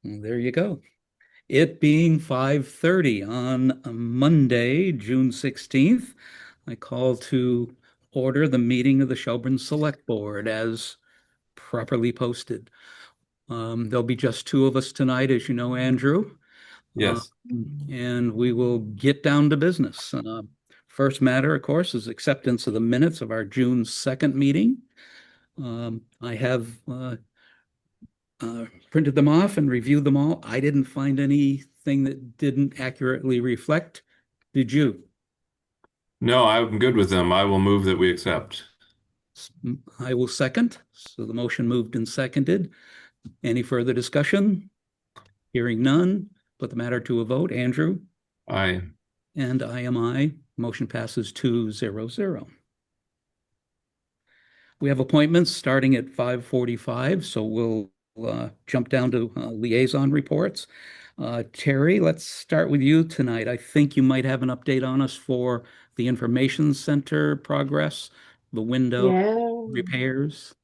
There you go. It being 5:30 on a Monday, June 16th, I call to order the meeting of the Shelburne Select Board as properly posted. There'll be just two of us tonight, as you know, Andrew, uh, Yes. and we will get down to business. First matter, of course, is acceptance of the minutes of our June 2nd meeting. I have printed them off and reviewed them all. I didn't find anything that didn't accurately reflect. Did you? No, I'm good with them. I will move that we accept. I will second. So the motion moved and seconded. Any further discussion? Hearing none. Put the matter to a vote. Andrew? I And I am I. Motion passes 2-0-0. We have appointments starting at 5:45, so we'll jump down to liaison reports. Terry, let's start with you tonight. I think you might have an update on us for the information center progress, the window Yeah, repairs.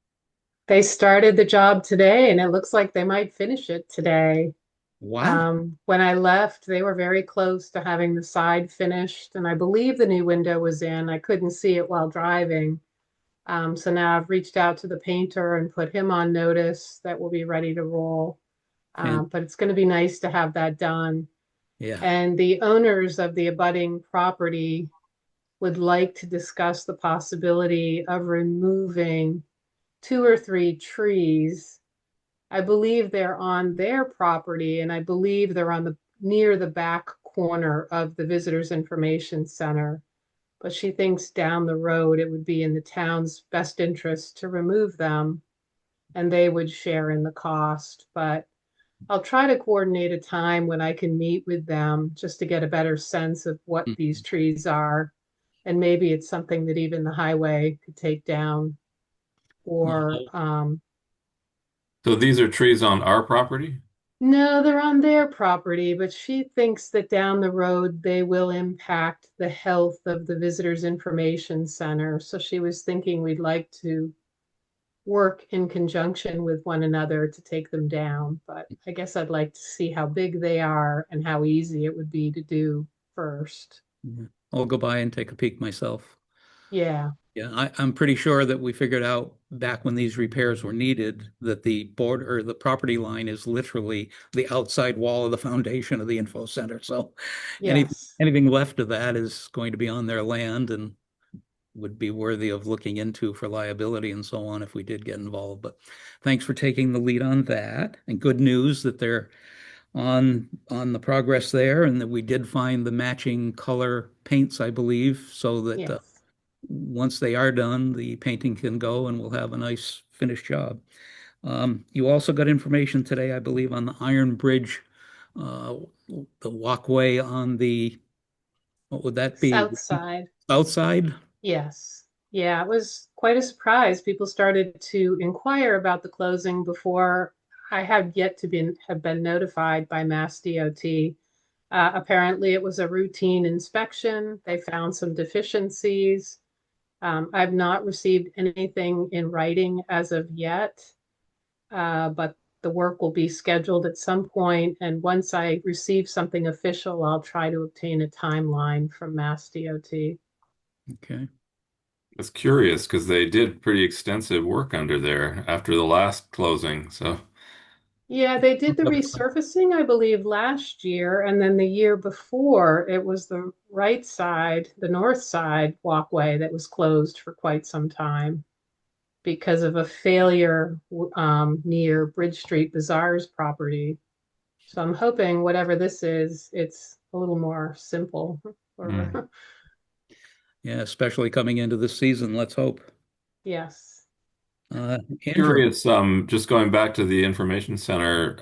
they started the job today and it looks like they might finish it today. Wow. When I left, they were very close to having the side finished, and I believe the new window was in. I couldn't see it while driving. So now I've reached out to the painter and put him on notice that we'll be ready to roll. And But it's going to be nice to have that done. yeah. And the owners of the abutting property would like to discuss the possibility of removing two or three trees. I believe they're on their property, and I believe they're on the near the back corner of the Visitors Information Center. But she thinks down the road it would be in the town's best interest to remove them, and they would share in the cost. But I'll try to coordinate a time when I can meet with them just to get a better sense of what these Mhm. trees are. And maybe it's something that even the highway could take down, or Well, So these are trees on our property? no, they're on their property, but she thinks that down the road they will impact the health of the Visitors Information Center. So she was thinking we'd like to work in conjunction with one another to take them down. But I guess I'd like to see how big they are and how easy it would be to do first. yeah. I'll go by and take a peek myself. Yeah, Yeah, I'm pretty sure that we figured out back when these repairs were needed that the border or the property line is literally the outside wall of the foundation of the info center. So any yes. anything left of that is going to be on their land and would be worthy of looking into for liability and so on if we did get involved. But thanks for taking the lead on that. And good news that they're on the progress there and that we did find the matching color paints, I believe, so that Yes. once they are done, the painting can go and we'll have a nice finished job. You also got information today, I believe, on the Iron Bridge, uh, the walkway on the, what would that be? South side. South side? Yes. Yeah, it was quite a surprise. People started to inquire about the closing before I had yet to have been notified by Mass DOT. Apparently, it was a routine inspection. They found some deficiencies. I've not received anything in writing as of yet, but the work will be scheduled at some point. And once I receive something official, I'll try to obtain a timeline from Mass DOT. Okay. It's curious because they did pretty extensive work under there after the last closing. So, Yeah, they did the resurfacing, I believe, last year, and then the year before, it was the right side, the north side walkway that was closed for quite some time because of a failure near Bridge Street Bazaar's property. So I'm hoping whatever this is, it's a little more simple. mm. Or Yeah, especially coming into this season, let's hope. yes. Andrew, Curious, just going back to the information center,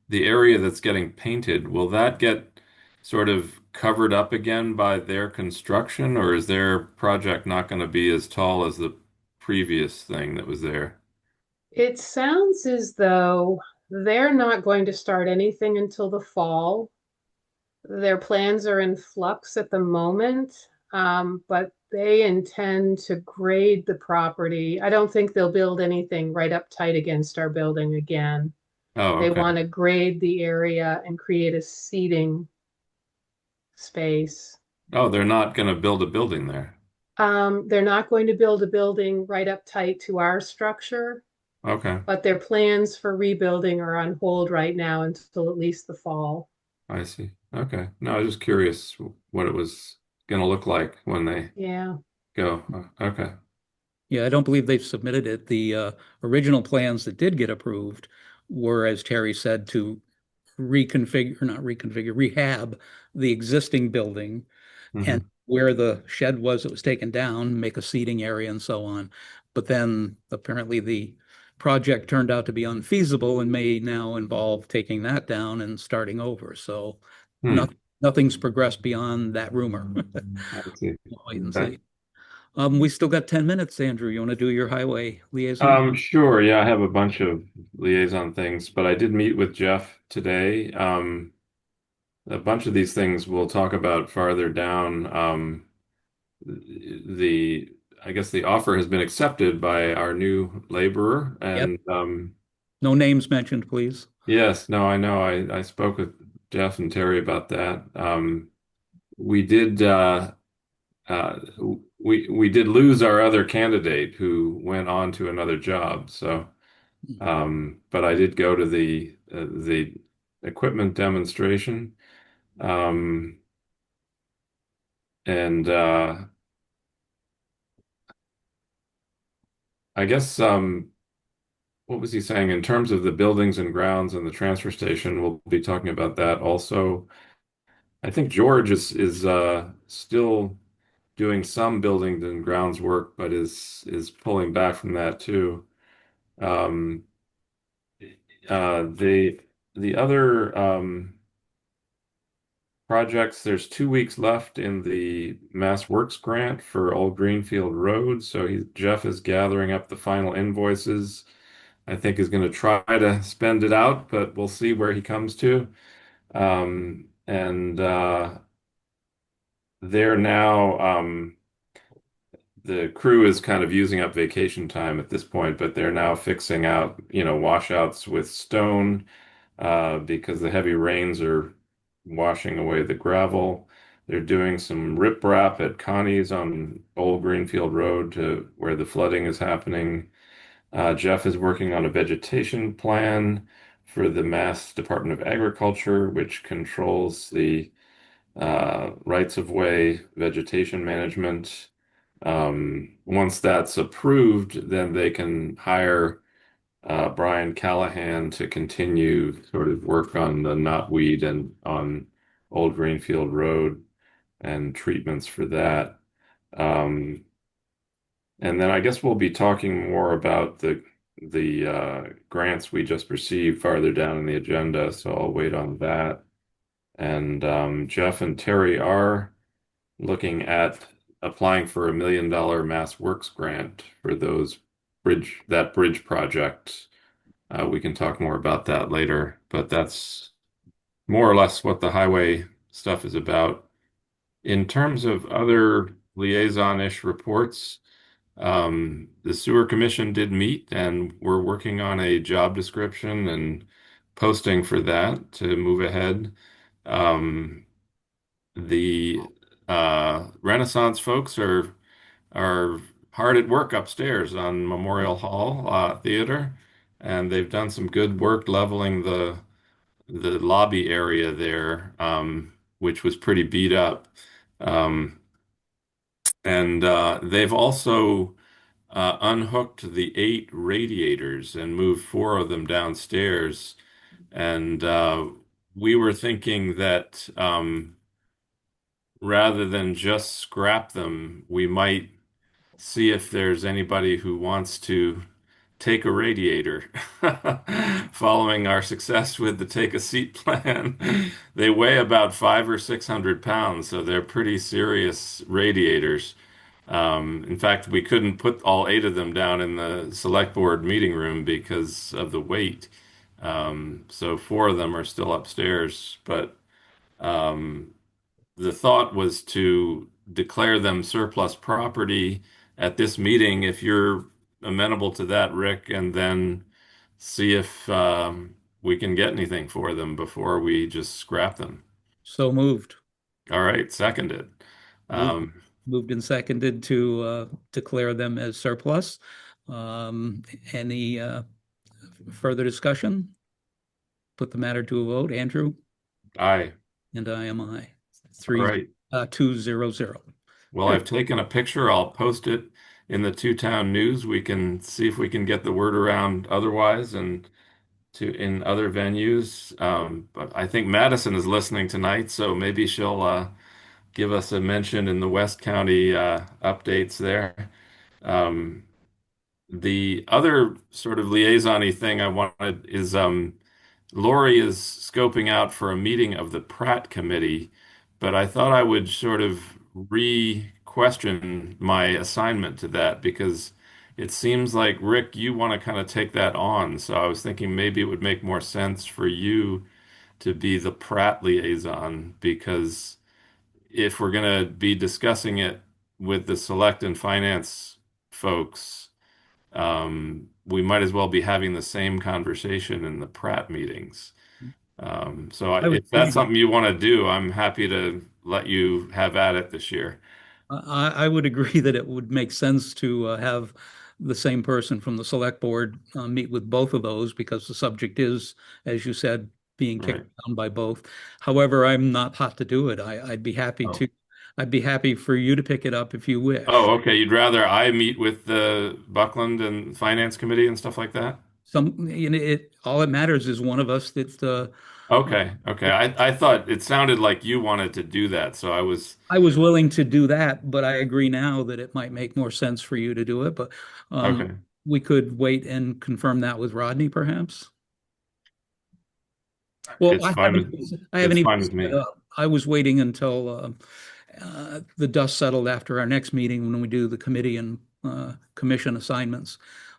the area that's getting painted, will that get sort of covered up again by their construction, or is their project not going to be as tall as the previous thing that was there? It sounds as though they're not going to start anything until the fall. Their plans are in flux at the moment, but they intend to grade the property. I don't think they'll build anything right up tight against our building again. Oh, They okay. want to grade the area and create a seating space. Oh, they're not going to build a building there. They're not going to build a building right up tight to our structure, Okay, but their plans for rebuilding are on hold right now until at least the fall. I see. Okay. No, I was just curious what it was going to look like when they Yeah. go. Okay. Yeah, I don't believe they've submitted it. The original plans that did get approved were, as Terry said, to reconfigure, not reconfigure, rehab the existing building, and Hmm. where the shed was, it was taken down, make a seating area and so on. But then apparently the project turned out to be unfeasible and may now involve taking that down and starting over. So Hmm. not, nothing's progressed beyond that rumor. I see. We'll wait and Okay. see. We still got 10 minutes, Andrew. You want to do your highway liaison? Sure. Yeah, I have a bunch of liaison things, but I did meet with Jeff today. A bunch of these things we'll talk about farther down. The I guess the offer has been accepted by our new laborer, Yep. and No names mentioned, please. yes, no, I know. I spoke with Jeff and Terry about that. We did uh, we did lose our other candidate who went on to another job. So, but I did go to the equipment demonstration, um, and I guess what was he saying in terms of the buildings and grounds and the transfer station? We'll be talking about that also. I think George is still doing some buildings and grounds work, but is pulling back from that too. Um, the other projects, there's 2 weeks left in the Mass Works grant for Old Greenfield Road. So Jeff is gathering up the final invoices. I think he's going to try to spend it out, but we'll see where he comes to. And they're now the crew is kind of using up vacation time at this point, but they're now fixing out, washouts with stone because the heavy rains are washing away the gravel. They're doing some riprap at Connie's on Old Greenfield Road to where the flooding is happening. Jeff is working on a vegetation plan for the Mass Department of Agriculture, which controls the rights of way vegetation management. Once that's approved, then they can hire Brian Callahan to continue sort of work on the knotweed and on Old Greenfield Road and treatments for that. Um, and then I guess we'll be talking more about the grants we just received farther down in the agenda, so I'll wait on that. And Jeff and Terry are looking at applying for $1 million Mass Works grant for that bridge project. We can talk more about that later, but that's more or less what the highway stuff is about. In terms of other liaison-ish reports, the sewer commission did meet and we're working on a job description and posting for that to move ahead. Um, the Renaissance folks are hard at work upstairs on Memorial Hall Theater, and they've done some good work leveling the lobby area there, which was pretty beat up. Um, and they've also unhooked the 8 radiators and moved 4 of them downstairs. And we were thinking that rather than just scrap them, we might see if there's anybody who wants to take a radiator. Following our success with the take a seat plan, they weigh about 500 or 600 pounds, so they're pretty serious radiators. In fact, we couldn't put all 8 of them down in the select board meeting room because of the weight. So 4 of them are still upstairs, but um, the thought was to declare them surplus property at this meeting, if you're amenable to that, Rick, and then see if we can get anything for them before we just scrap them. So moved. All right, seconded. Moved, Um, moved and seconded to declare them as surplus. Um, any further discussion? Put the matter to a vote. Andrew? aye. And I am I. All Three, right. 200. Well, Good. I've taken a picture. I'll post it in the two-town news. We can see if we can get the word around otherwise and to in other venues. But I think Madison is listening tonight, so maybe she'll give us a mention in the West County updates there. Um, the other sort of liaison-y thing I wanted is Lori is scoping out for a meeting of the Pratt Committee, but I thought I would sort of re-question my assignment to that because it seems like, Rick, you want to kind of take that on. So I was thinking maybe it would make more sense for you to be the Pratt liaison because if we're going to be discussing it with the select and finance folks, we might as well be having the same conversation in the Pratt meetings. I would If that's agree. something you want to do, I'm happy to let you have at it this year. I would agree that it would make sense to have the same person from the select board meet with both of those because the subject is, as you said, being kicked Right. down by both. However, I'm not hot to do it. I'd be happy Oh. to. I'd be happy for you to pick it up if you wish. Oh, okay. You'd rather I meet with the Buckland and Finance Committee and stuff like that? It all that matters is one of us that Okay. Okay. I thought it sounded like you wanted to do that, so I was I was willing to do that, but I agree now that it might make more sense for you to do it. But okay. we could wait and confirm that with Rodney, perhaps. Well, It's fine with I haven't it's even fine with set me. up. I was waiting until the dust settled after our next meeting when we do the committee and commission assignments.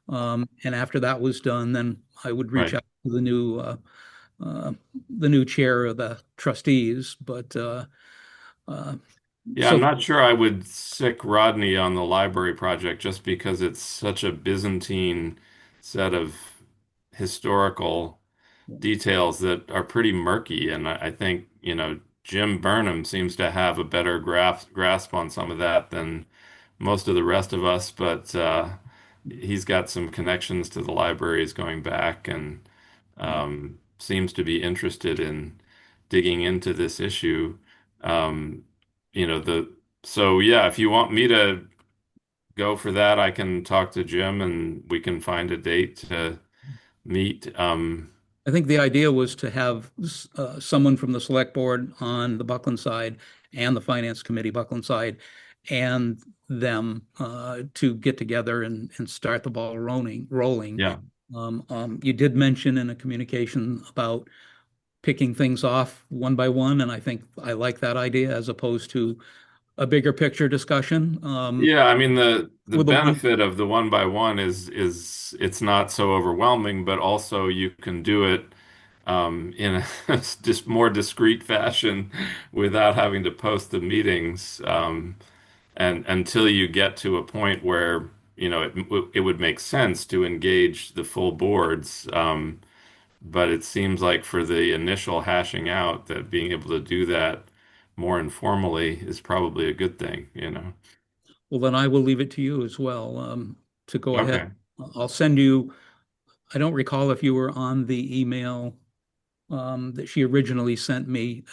And after that was done, then I would reach Right. out to uh, the new chair of the trustees. But uh, Yeah, I'm so not sure I would sick Rodney on the library project just because it's such a Byzantine set of historical details that are pretty murky. And I think, Jim Burnham seems to have a better grasp on some of that than most of the rest of us, but he's got some connections to the libraries going back and seems to be interested in digging into this issue. Um, you know, the so yeah, if you want me to go for that, I can talk to Jim and we can find a date to meet. I think the idea was to have someone from the select board on the Buckland side and the finance committee Buckland side and them to get together and start the ball rolling. Yeah. You did mention in a communication about picking things off one by one, and I think I like that idea as opposed to a bigger picture discussion. Yeah, I mean the With the one, benefit of the one by one is it's not so overwhelming, but also you can do it in a just more discreet fashion without having to post the meetings and until you get to a point where it would make sense to engage the full boards. But it seems like for the initial hashing out that being able to do that more informally is probably a good thing. well, then I will leave it to you as well to go ahead. Okay. I'll send you. I don't recall if you were on the email that she originally sent me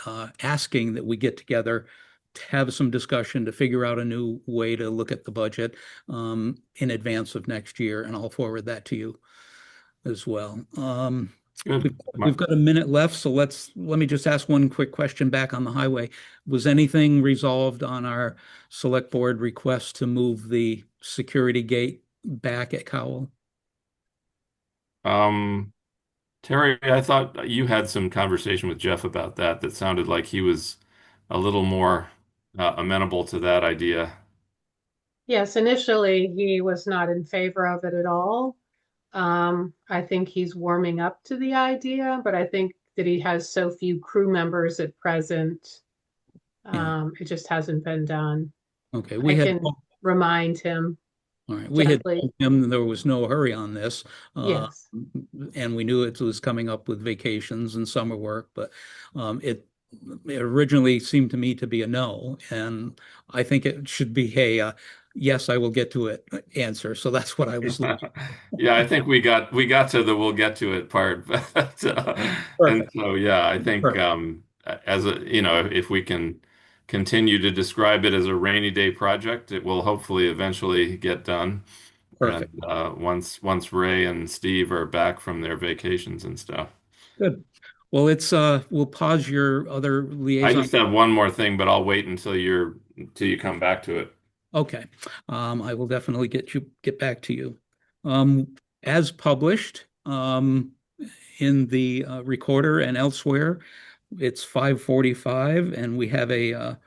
asking that we get together to have some discussion to figure out a new way to look at the budget in advance of next year, and I'll forward that to you as well. Good. We've got a minute left, so let me just ask one quick question back on the highway. Was anything resolved on our select board request to move the security gate back at Cowell? Um, Terry, I thought you had some conversation with Jeff about that that sounded like he was a little more amenable to that idea. Yes, initially he was not in favor of it at all. I think he's warming up to the idea, but I think that he has so few crew members at present, Yeah. it just hasn't been done. Okay. I can remind him. All right. We had gently. told him there was no hurry on this. Uh, Yes. and we knew it was coming up with vacations and summer work, but it originally seemed to me to be a no. And I think it should be a yes, I will get to it answer. So that's what I was looking. Yeah, I think we got to the we'll get to it part, but and Perfect. so yeah, I think Perfect. as a if we can continue to describe it as a rainy day project, it will hopefully eventually get done. And Perfect. once Ray and Steve are back from their vacations and stuff. Good. Well, we'll pause your other I liaison. just have one more thing, but I'll wait until you come back to it. Okay. I will definitely get back to you. As published, in the recorder and elsewhere, it's 5:45 and we have a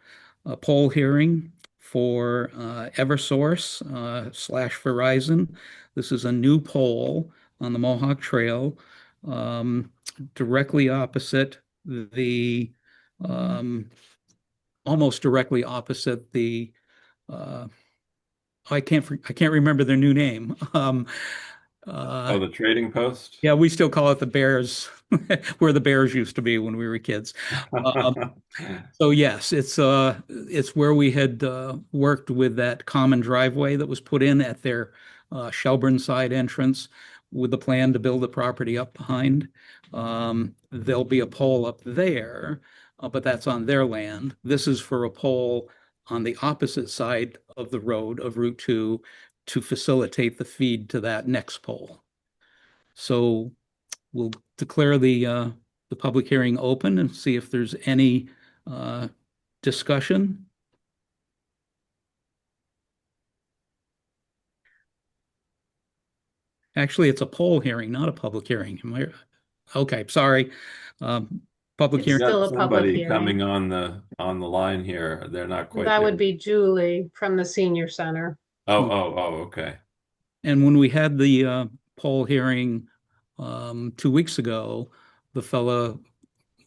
poll hearing for Eversource slash Verizon. This is a new pole on the Mohawk Trail, um, directly opposite the, um, almost directly opposite the, uh, I can't remember their new name. Uh, Oh, the trading post? yeah, we still call it the Bears, where the Bears used to be when we were kids. Um, so yes, it's where we had worked with that common driveway that was put in at their Shelburne side entrance with the plan to build the property up behind. There'll be a pole up there, but that's on their land. This is for a pole on the opposite side of the road of Route 2 to facilitate the feed to that next pole. So we'll declare the public hearing open and see if there's any uh, discussion. Actually, it's a poll hearing, not a public hearing. Okay, sorry. Um, Public It's We've hearing. got still a public somebody hearing. coming on the line here. They're not quite That would there. be Julie from the senior center. Okay. And when we had the poll hearing 2 weeks ago, the fella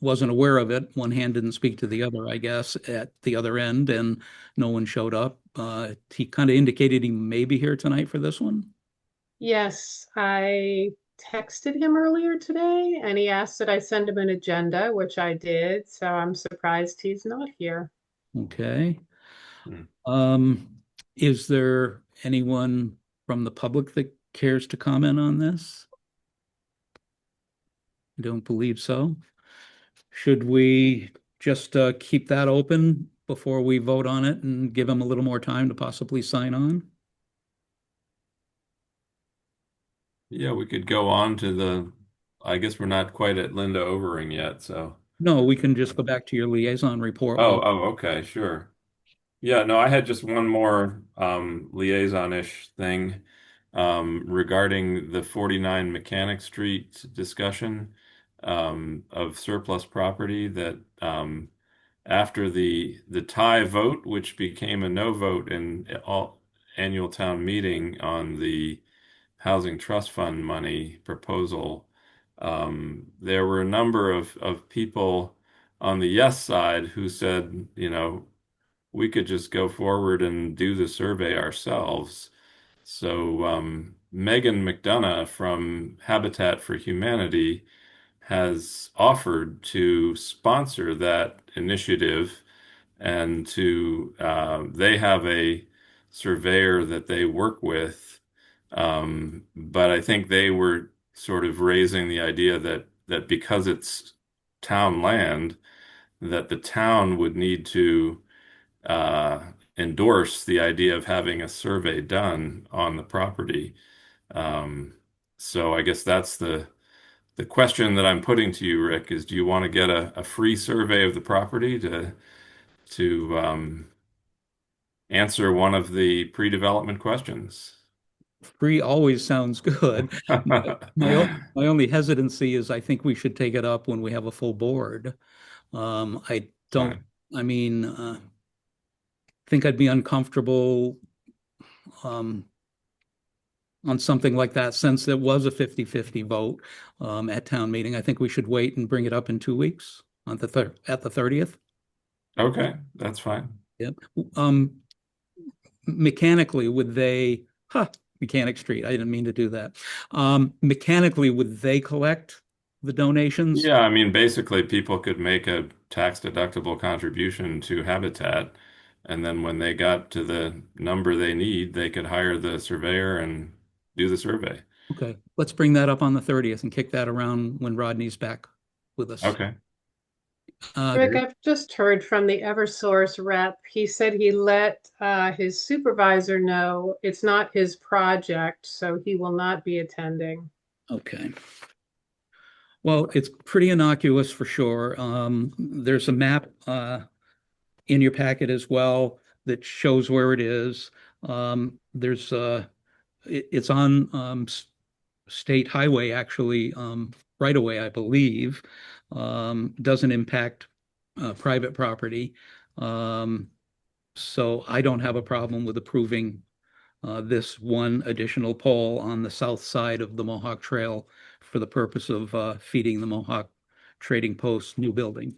wasn't aware of it. One hand didn't speak to the other, I guess, at the other end, and no one showed up. He kind of indicated he may be here tonight for this one. Yes, I texted him earlier today and he asked that I send him an agenda, which I did. So I'm surprised he's not here. Okay. Hmm. Is there anyone from the public that cares to comment on this? I don't believe so. Should we just keep that open before we vote on it and give him a little more time to possibly sign on? Yeah, we could go on to I guess we're not quite at Linda Overing yet, so. No, we can just go back to your liaison report while. Okay, sure. Yeah, no, I had just one more liaison-ish thing regarding the 49 Mechanic Street discussion of surplus property that after the tie vote, which became a no vote in all annual town meeting on the Housing Trust Fund money proposal, there were a number of people on the yes side who said, we could just go forward and do the survey ourselves. So Megan McDonough from Habitat for Humanity has offered to sponsor that initiative and they have a surveyor that they work with. But I think they were sort of raising the idea that because it's town land, that the town would need to uh, endorse the idea of having a survey done on the property. Um, so I guess that's the question that I'm putting to you, Rick, is do you want to get a free survey of the property to answer one of the pre-development questions? Free always sounds good. My only hesitancy is I think we should take it up when we have a full board. I don't, Fine. I mean, think I'd be uncomfortable um, on something like that since it was a 50-50 vote at town meeting. I think we should wait and bring it up in 2 weeks on at the 30th. Okay, that's fine. Yep. Mechanically, would they Mechanic Street. I didn't mean to do that. Mechanically, would they collect the donations? Yeah, I mean, basically, people could make a tax deductible contribution to Habitat, and then when they got to the number they need, they could hire the surveyor and do the survey. Okay, let's bring that up on the 30th and kick that around when Rodney's back with us. Okay. Rick, I've just heard from the Eversource rep. He said he let his supervisor know it's not his project, so he will not be attending. Okay. Well, it's pretty innocuous for sure. There's a map in your packet as well that shows where it is. It's on state highway, actually, right away, I believe. Doesn't impact private property. So I don't have a problem with approving this one additional pole on the south side of the Mohawk Trail for the purpose of feeding the Mohawk Trading Post new building.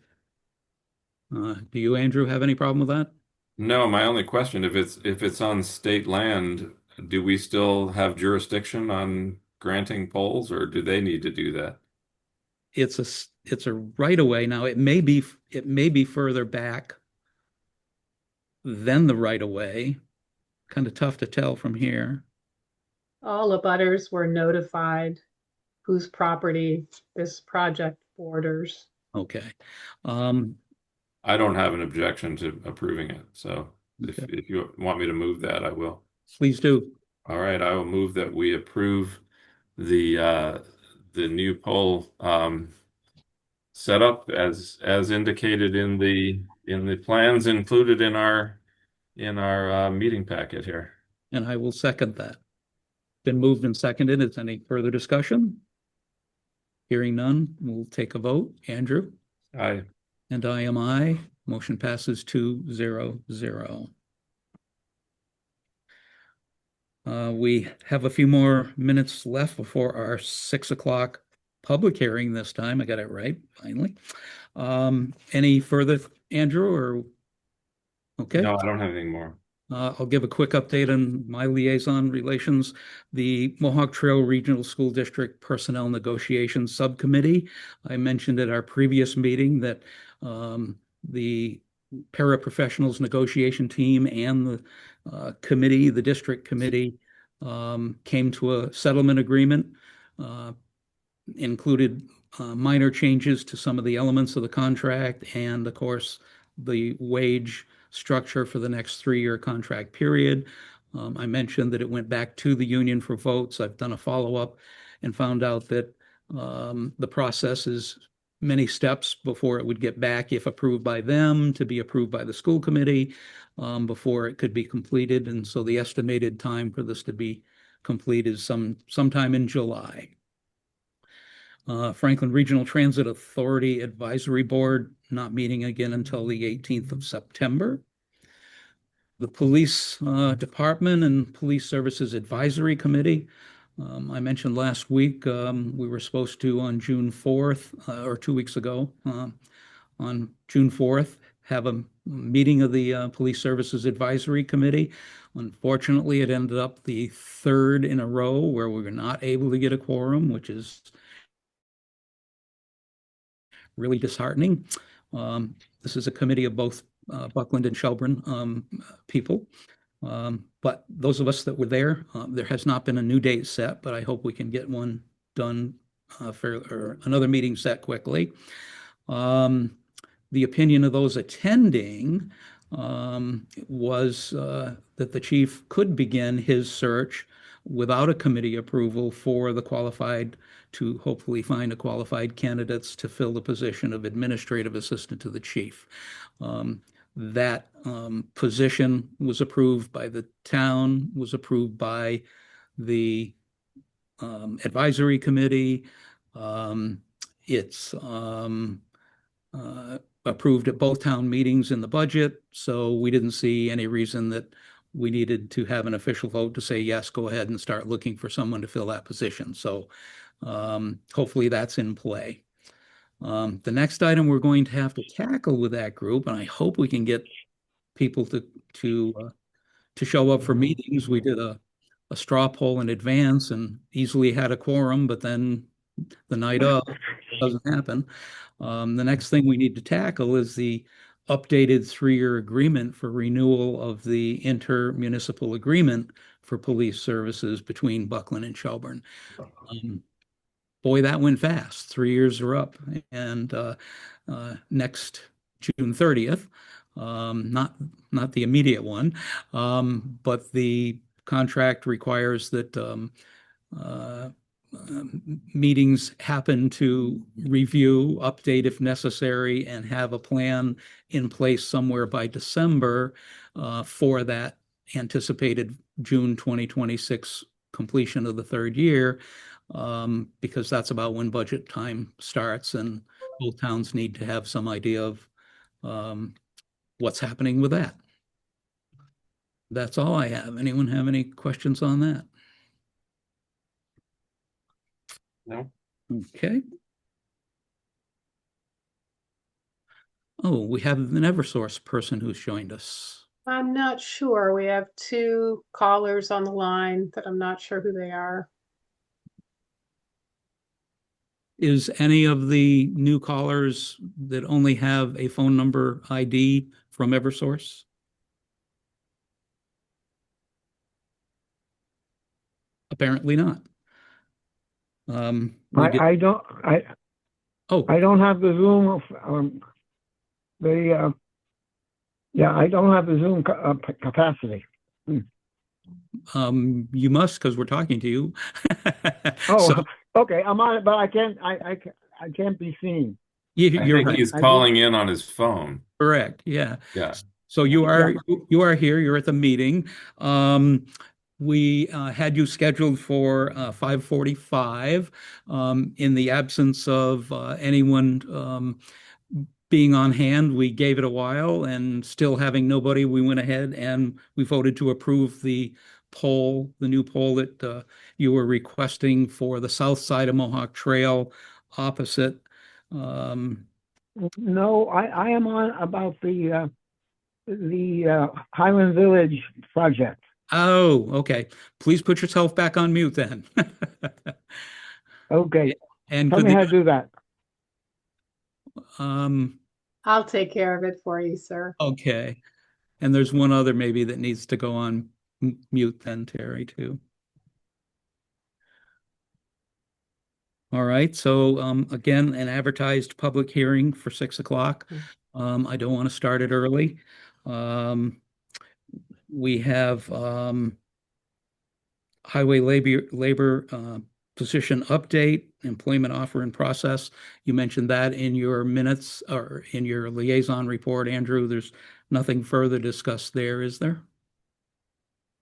Do you, Andrew, have any problem with that? No, my only question, if it's on state land, do we still have jurisdiction on granting polls, or do they need to do that? It's a right of way. Now it may be further back than the right of way. Kind of tough to tell from here. All abutters were notified whose property this project borders. Okay. I don't have an objection to approving it, so Okay. if you want me to move that, I will. Please do. All right, I will move that we approve the new poll setup as indicated in the plans included in our meeting packet here. And I will second that. Been moved and seconded. Is any further discussion? Hearing none, we'll take a vote. Andrew? Aye. And I am aye. Motion passes 2-0-0. We have a few more minutes left before our 6 o'clock public hearing this time. I got it right, finally. Any further, Andrew, or? Okay. No, I don't have anything more. I'll give a quick update on my liaison relations. The Mohawk Trail Regional School District Personnel Negotiations Subcommittee. I mentioned at our previous meeting that the paraprofessionals negotiation team and the committee, the district committee, came to a settlement agreement, included minor changes to some of the elements of the contract and, of course, the wage structure for the next 3-year contract period. I mentioned that it went back to the union for votes. I've done a follow-up and found out that the process is many steps before it would get back, if approved by them, to be approved by the school committee before it could be completed. And so the estimated time for this to be complete is sometime in July. Franklin Regional Transit Authority Advisory Board not meeting again until the 18th of September. The Police Department and Police Services Advisory Committee. I mentioned last week we were supposed to, on June 4th, or 2 weeks ago, on June 4th, have a meeting of the Police Services Advisory Committee. Unfortunately, it ended up the third in a row where we were not able to get a quorum, which is really disheartening. This is a committee of both Buckland and Shelburne people. But those of us that were there, there has not been a new date set, but I hope we can get one done or another meeting set quickly. The opinion of those attending was that the chief could begin his search without a committee approval for the qualified, to hopefully find a qualified candidates to fill the position of administrative assistant to the chief. That position was approved by the town, was approved by the advisory committee. It's approved at both town meetings in the budget, so we didn't see any reason that we needed to have an official vote to say, yes, go ahead and start looking for someone to fill that position. So hopefully that's in play. The next item we're going to have to tackle with that group, and I hope we can get people to show up for meetings. We did a a straw poll in advance and easily had a quorum, but then the night of doesn't happen. The next thing we need to tackle is the updated 3-year agreement for renewal of the intermunicipal agreement for police services between Buckland and Shelburne. Boy, that went fast. 3 years are up, and next June 30th, not the immediate one, but the contract requires that uh, meetings happen to review, update if necessary, and have a plan in place somewhere by December for that anticipated June 2026 completion of the 3rd year, because that's about when budget time starts, and both towns need to have some idea of what's happening with that. That's all I have. Anyone have any questions on that? No. Okay. Oh, we have an Eversource person who's joined us. I'm not sure. We have 2 callers on the line that I'm not sure who they are. Is any of the new callers that only have a phone number ID from Eversource? Apparently not. We did. I don't Oh, I don't have the Zoom I don't have the Zoom capacity. you must, because we're talking to you. Oh, So okay, I'm on it, but I can't be seen. I you're think right. he's I calling in on his phone. Correct. Yeah. Yeah. So you are here. You're at the meeting. We had you scheduled for 5:45. In the absence of anyone being on hand, we gave it a while, and still having nobody, we went ahead and we voted to approve the poll, the new poll that you were requesting for the south side of Mohawk Trail opposite. No, I am on about the Highland Village project. Oh, okay. Please put yourself back on mute then. Okay, And tell could me how to do that. I'll take care of it for you, sir. okay. And there's one other maybe that needs to go on mute then, Terry, too. All right. So again, an advertised public hearing for 6 o'clock. I don't want to start it early. We have highway labor position update, employment offer in process. You mentioned that in your minutes or in your liaison report, Andrew. There's nothing further discussed there, is there?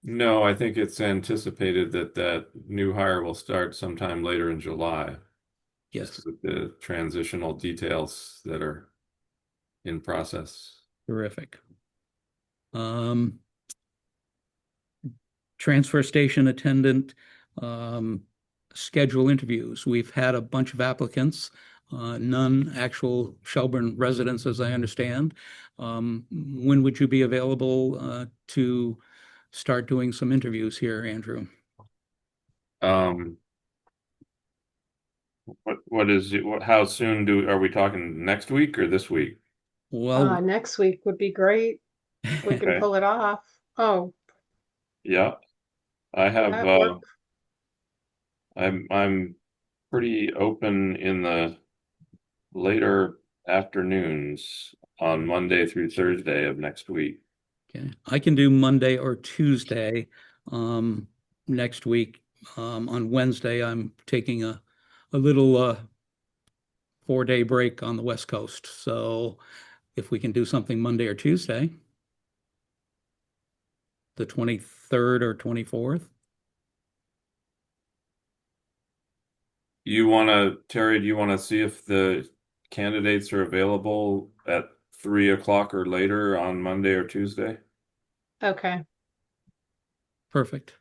No, I think it's anticipated that that new hire will start sometime later in July, Yes, just with the transitional details that are in process. terrific. Transfer station attendant schedule interviews. We've had a bunch of applicants, none actual Shelburne residents, as I understand. When would you be available to start doing some interviews here, Andrew? What is it? How soon are we talking, next week or this week? Well, Next week would be great if we can Okay. pull it off. Oh, Yeah, I have that work. I'm pretty open in the later afternoons on Monday through Thursday of next week. okay. I can do Monday or Tuesday next week. On Wednesday, I'm taking a little 4-day break on the West Coast. So if we can do something Monday or Tuesday, the 23rd or 24th. Terry, do you want to see if the candidates are available at 3 o'clock or later on Monday or Tuesday? Okay. Perfect.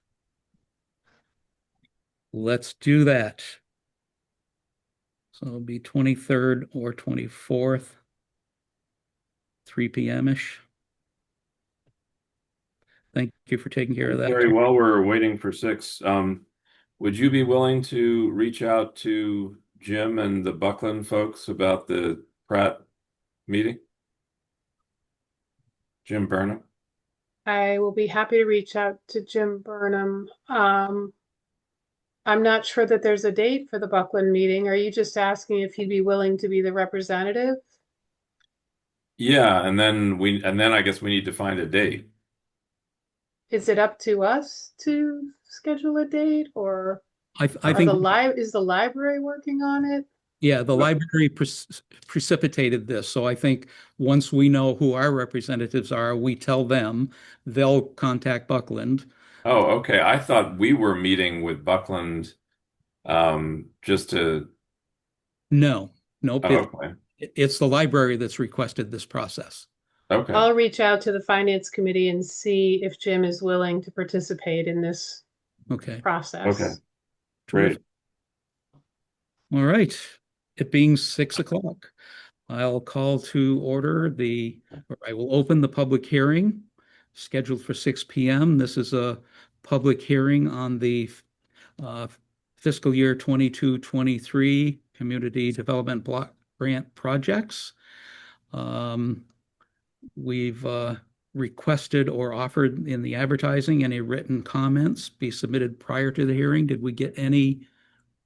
Let's do that. So it'll be 23rd or 24th, 3 p.m.-ish. Thank you for taking care of that. Terry, while we're waiting for 6, would you be willing to reach out to Jim and the Buckland folks about the Pratt meeting? Jim Burnham? I will be happy to reach out to Jim Burnham. I'm not sure that there's a date for the Buckland meeting. Are you just asking if he'd be willing to be the representative? Yeah, and then I guess we need to find a date. Is it up to us to schedule a date, or I are think, is the library working on it? yeah, the library precipitated this. So I think once we know who our representatives are, we tell them, they'll contact Buckland. Oh, okay. I thought we were meeting with Buckland just to. No, nope. Oh, okay. It's the library that's requested this process. Okay. I'll reach out to the finance committee and see if Jim is willing to participate in this Okay. process. Okay. Great. All right. It being 6 o'clock, I'll call to order or I will open the public hearing scheduled for 6 p.m. This is a public hearing on the fiscal year 22-23 Community Development Block Grant projects. We've requested or offered in the advertising any written comments be submitted prior to the hearing. Did we get any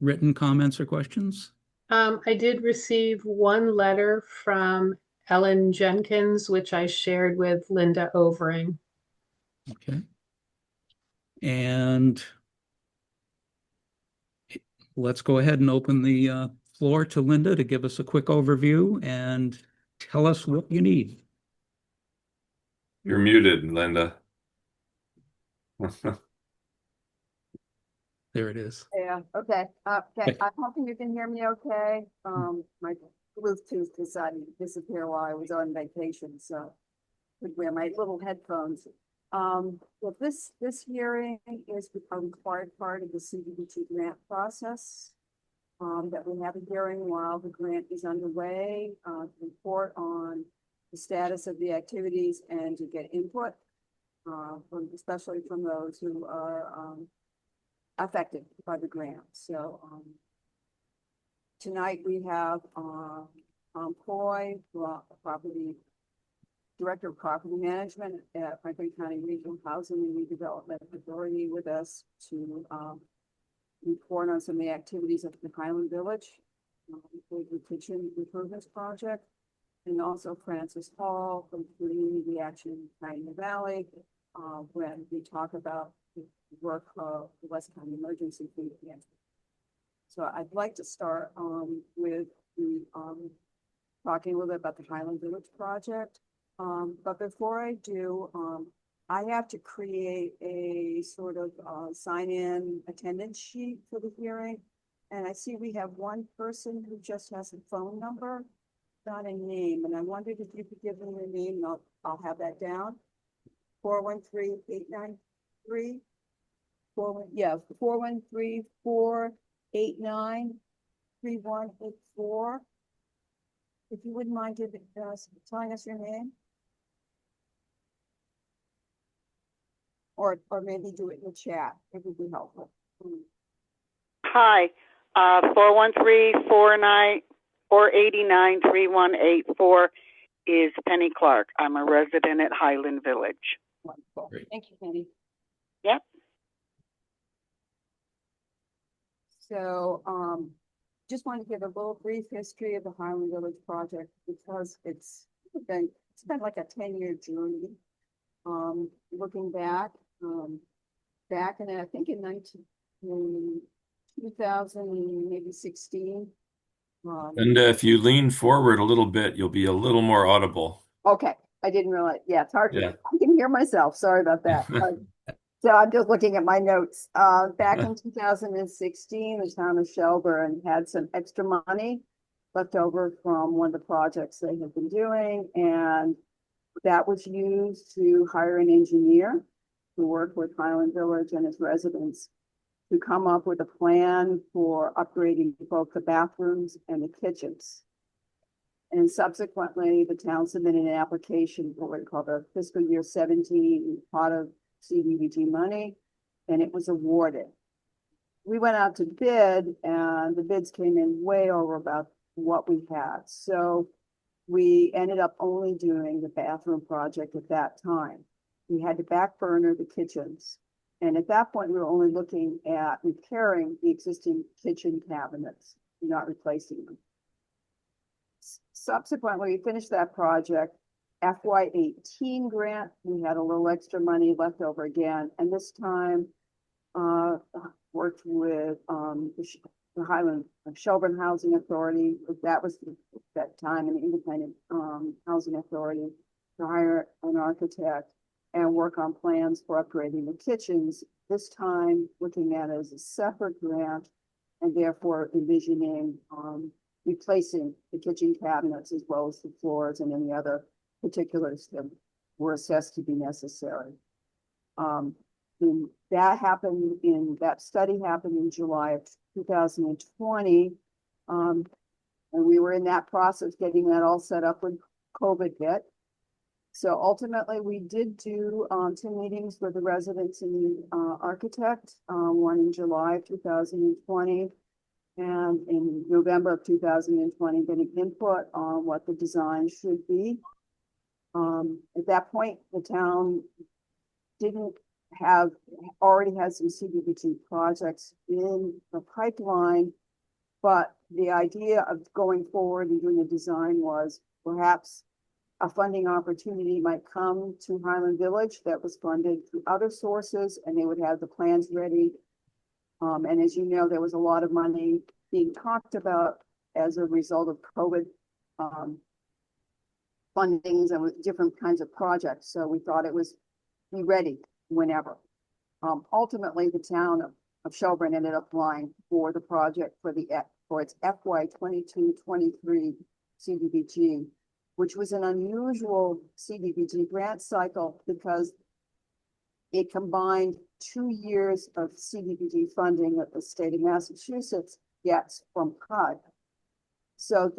written comments or questions? I did receive one letter from Ellen Jenkins, which I shared with Linda Overing. Okay. And let's go ahead and open the floor to Linda to give us a quick overview and tell us what you need. You're muted, Linda. There it is. Yeah, okay. Okay, I'm hoping you can hear me okay. My Bluetooth decided to disappear while I was on vacation, so I could wear my little headphones. Well, this hearing is a required part of the CDBG grant process. That we have a hearing while the grant is underway, to report on the status of the activities and to get input, especially from those who are affected by the grant. So tonight we have Coy, Director of Property Management at Franklin County Regional Housing and Redevelopment Authority with us to report on some of the activities of the Highland Village, the kitchen improvements project, and also Francis Hall from Community Action Pioneer Valley, when we talk about the work of the West County Emergency Food Pantry. So I'd like to start with the talking a little bit about the Highland Village project. But before I do, I have to create a sort of sign-in attendance sheet for the hearing. And I see we have one person who just has a phone number, not a name. And I wondered if you could give me your name, and I'll have that down. 413-893. 413-489-3184. If you wouldn't mind telling us your name. Or maybe do it in the chat. It would be helpful. Hi, 413-489-3184 is Penny Clark. I'm a resident at Highland Village. Wonderful. Great. Thank you, Penny. Yep. So, just want to give a little brief history of the Highland Village project because it's been like a 10-year journey. Looking back, back in I think in 2000 maybe 16. And if you lean forward a little bit, you'll be a little more audible. Okay, I didn't realize. Yeah, it's hard. Yeah. I can hear myself. Sorry about that. So I'm just looking at my notes. Back in 2016, the town of Shelburne had some extra money left over from one of the projects they had been doing, and that was used to hire an engineer to work with Highland Village and its residents to come up with a plan for upgrading both the bathrooms and the kitchens. And subsequently, the town submitted an application for what we call the fiscal year 17 pot of CDBG money, and it was awarded. We went out to bid, and the bids came in way over about what we had. So we ended up only doing the bathroom project at that time. We had to back burner the kitchens. And at that point, we were only looking at repairing the existing kitchen cabinets, not replacing them. Subsequently, we finished that project. FY18 grant, we had a little extra money left over again. And this time, worked with the Highland Shelburne Housing Authority. That was that time an independent housing authority to hire an architect and work on plans for upgrading the kitchens. This time looking at it as a separate grant and therefore envisioning replacing the kitchen cabinets as well as the floors and any other particulars that were assessed to be necessary. That study happened in July of 2020. And we were in that process, getting that all set up when COVID hit. So ultimately, we did do 2 meetings with the residents and the architect, one in July of 2020 and in November of 2020, getting input on what the design should be. At that point, the town already had some CDBG projects in the pipeline, but the idea of going forward and doing a design was perhaps a funding opportunity might come to Highland Village that was funded through other sources, and they would have the plans ready. And as you know, there was a lot of money being talked about as a result of COVID fundings and with different kinds of projects. So we thought it was be ready whenever. Ultimately, the town of Shelburne ended up applying for the project for its FY 22-23 CDBG, which was an unusual CDBG grant cycle because it combined 2 years of CDBG funding that the state of Massachusetts gets from HUD. So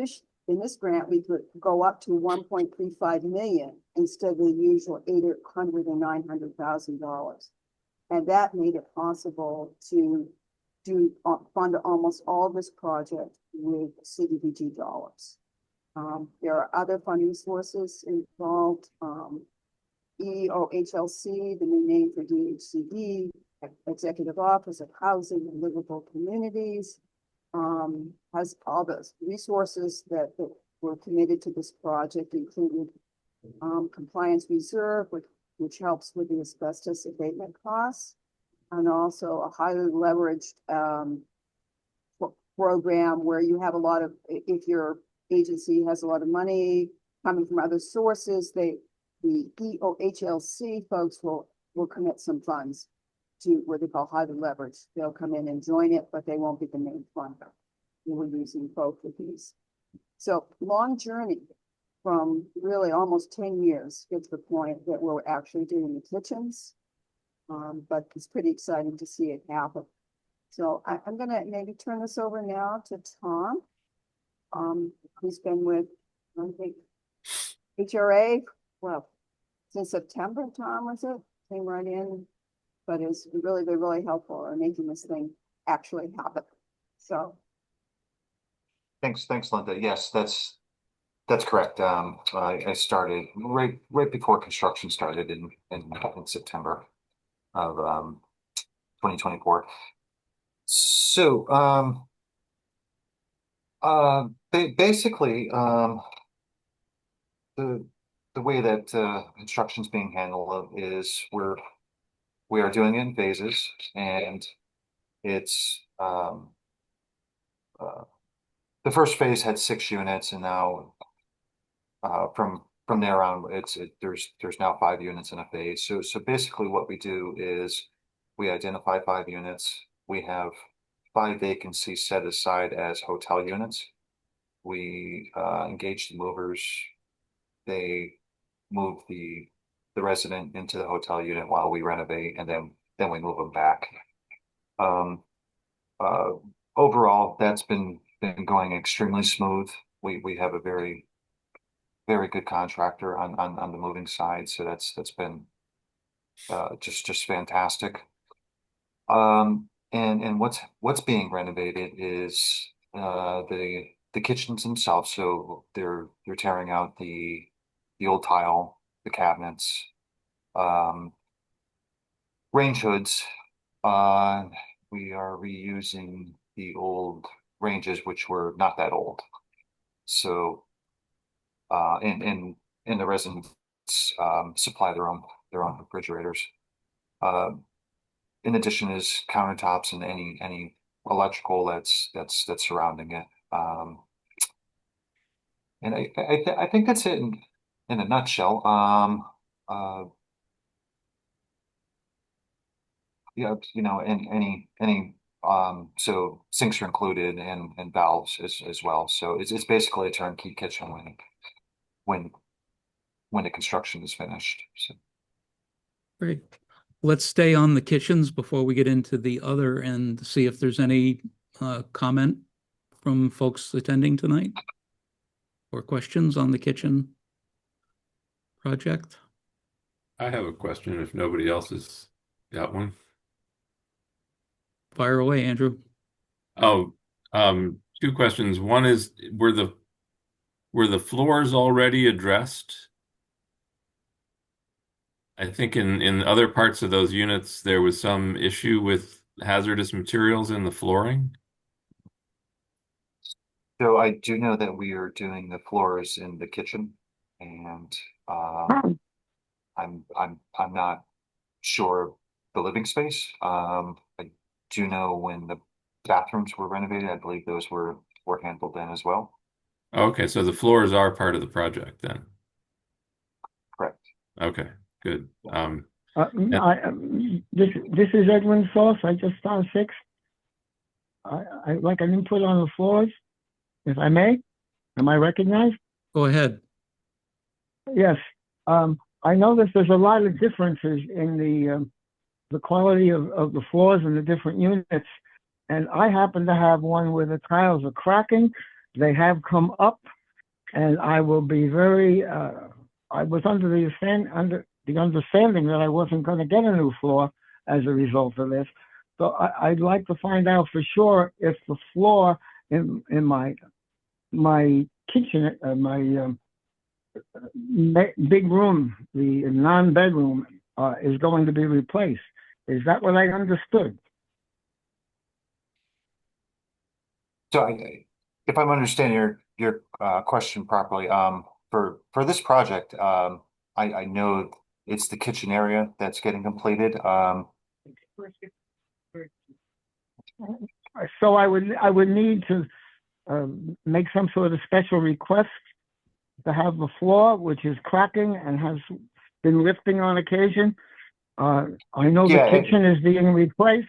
in this grant, we could go up to 1.35 million instead of the usual $800,000 and $900,000. And that made it possible to fund almost all this project with CDBG dollars. There are other funding sources involved. EOHLC, the new name for DHCD, Executive Office of Housing and Livable Communities, has all those resources that were committed to this project, including Compliance Reserve, which helps with the asbestos abatement costs, and also a highly leveraged program where you have a lot of, if your agency has a lot of money coming from other sources, the EOHLC folks will commit some funds to what they call highly leveraged. They'll come in and join it, but they won't be the main funder. We're using both of these. So long journey from really almost 10 years to get to the point that we're actually doing the kitchens. But it's pretty exciting to see it happen. So I'm gonna maybe turn this over now to Tom. Who's been with, I think, HRA, well, since September, Tom, was it? Came right in, but they're really helpful in making this thing actually happen. So. Thanks, Linda. Yes, that's correct. I started right before construction started in September of 2024. So basically the way that construction's being handled is we are doing it in phases, and it's the first phase had 6 units, and now from there on, there's now 5 units in a phase. So basically, what we do is we identify 5 units. We have 5 vacancies set aside as hotel units. We engage the movers. They move the resident into the hotel unit while we renovate, and then we move them back. Overall, that's been going extremely smooth. We have a very good contractor on the moving side, so that's been just fantastic. And what's being renovated is the kitchens themselves. So they're tearing out the old tile, the cabinets, um, range hoods. Uh, we are reusing the old ranges, which were not that old. So and the residents supply their own refrigerators. Uh, in addition is countertops and any electrical that's surrounding it. And I think that's it in a nutshell. Uh, yeah, you know, and any so sinks are included and valves as well. So it's basically a turnkey kitchen when when the construction is finished. So. Great. Let's stay on the kitchens before we get into the other and see if there's any comment from folks attending tonight or questions on the kitchen project. I have a question if nobody else has got one. Fire away, Andrew. Oh, two questions. One is, were the floors already addressed? I think in other parts of those units, there was some issue with hazardous materials in the flooring. So I do know that we are doing the floors in the kitchen, and I'm not sure the living space. I do know when the bathrooms were renovated, I believe those were handled then as well. Okay, so the floors are part of the project then. Correct. Okay, good. This is Edwin Sauce. I just found 6. I'd like an input on the floors, if I may. Am I recognized? Go ahead. Yes. I noticed there's a lot of differences in the quality of the floors in the different units. And I happen to have one where the tiles are cracking. They have come up, and I will be very, I was under the understanding that I wasn't going to get a new floor as a result of this. So I'd like to find out for sure if the floor in my kitchen, big room, the non-bedroom, is going to be replaced. Is that what I understood? So if I'm understanding your question properly, for this project, I know it's the kitchen area that's getting completed. So I would need to make some sort of special request to have the floor, which is cracking and has been lifting on occasion. I know Yeah, the kitchen is being replaced,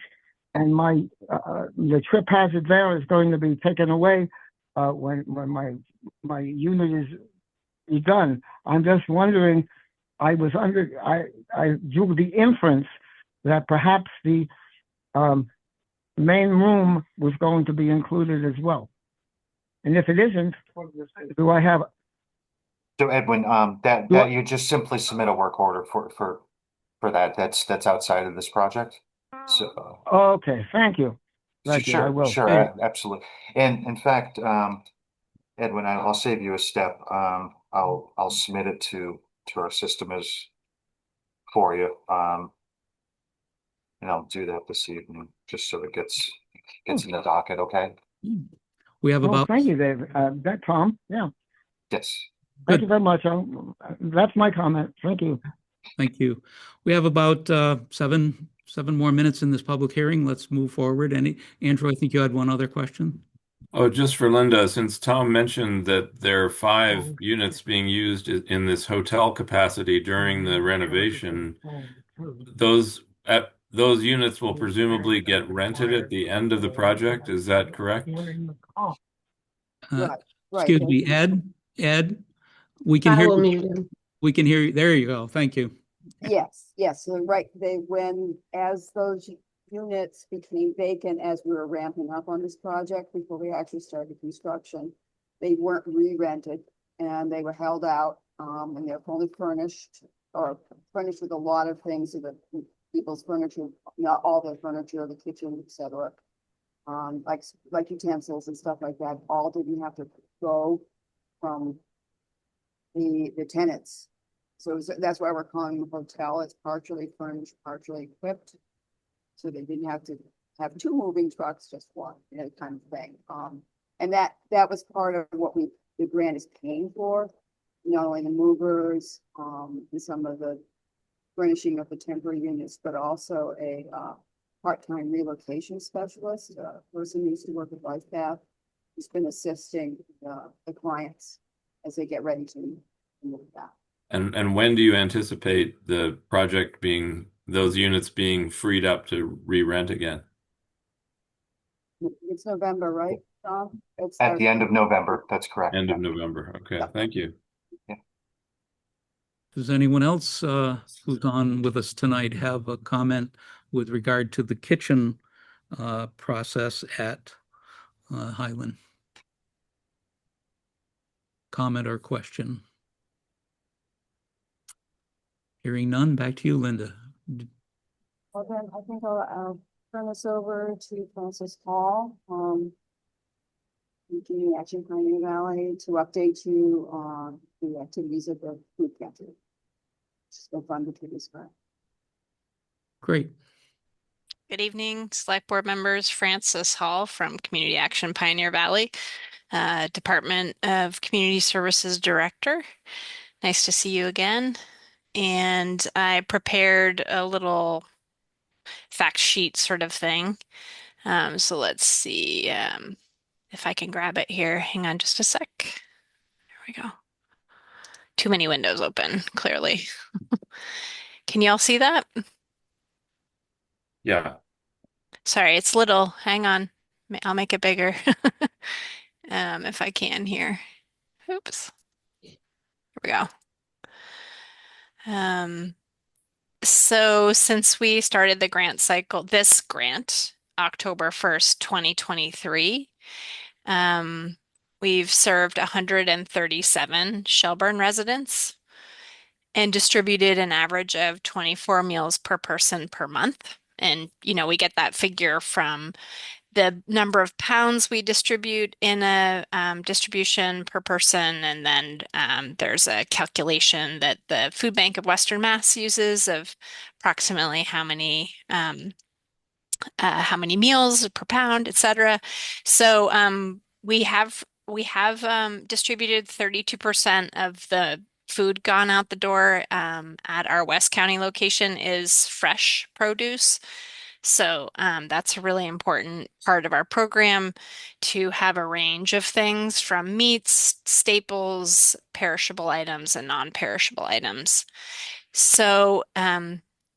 and the trip hazard there is going to be taken away when my unit is done. I'm just wondering. I drew the inference that perhaps the main room was going to be included as well. And if it isn't, do I have? So Edwin, that you just simply submit a work order for that. That's outside of this project. So Okay, thank you. Thank you. I will. Sure, absolutely. And in fact, Edwin, I'll save you a step. I'll submit it to our system as for you. And I'll do that this evening, just so it gets in the docket. Okay. We have Well, about, thank you, Dave. That Tom. Yeah. Yes. Thank Good. you very much. That's my comment. Thank you. Thank you. We have about 7 more minutes in this public hearing. Let's move forward. Andrew, I think you had one other question. Oh, just for Linda, since Tom mentioned that there are 5 units being used in this hotel capacity during the renovation, those units will presumably get rented at the end of the project. Is that correct? Right. Excuse me, Ed, we can I hear will you. mute him. We can hear you. There you go. Thank you. Yes, so right, as those units became vacant as we were ramping up on this project before we actually started construction, they weren't re-rented and they were held out, and they're fully furnished or furnished with a lot of things, so that people's furniture, not all their furniture, the kitchen, etc. Like utensils and stuff like that, all didn't have to go from the tenants. So that's why we're calling the hotel. It's partially furnished, partially equipped. So they didn't have to have two moving trucks, just one, kind of thing. And that was part of what the grant is paying for, not only the movers, and some of the furnishing of the temporary units, but also a part-time relocation specialist, a person who used to work with LifePath, who's been assisting the clients as they get ready to move back. And when do you anticipate the project those units being freed up to re-rent again? It's November, right, Tom? At the end of November, that's correct. End of yeah. November. Okay, Yeah. thank you. Does anyone else who's on with us tonight have a comment with regard to the kitchen process at Highland? Comment or question? Hearing none, back to you, Linda. Well, then I think I'll turn this over to Francis Hall, Community Action Pioneer Valley, to update you on the activities of the food pantry. It's been fun to do this for. Great. Good evening, Select Board members. Frances Hall from Community Action Pioneer Valley, Department of Community Services Director. Nice to see you again. And I prepared a little fact sheet sort of thing. So let's see if I can grab it here. Hang on just a sec. There we go. Too many windows open, clearly. Can you all see that? Yeah. Sorry, it's little. Hang on. I'll make it bigger if I can here. Oops. Here we go. So since we started the grant cycle, this grant, October 1st, 2023, we've served 137 Shelburne residents and distributed an average of 24 meals per person per month. And, we get that figure from the number of pounds we distribute in a distribution per person. And then there's a calculation that the Food Bank of Western Mass uses of approximately how many meals per pound, et cetera. So we have distributed 32% of the food gone out the door at our West County location is fresh produce. So that's a really important part of our program, to have a range of things from meats, staples, perishable items, and non-perishable items. So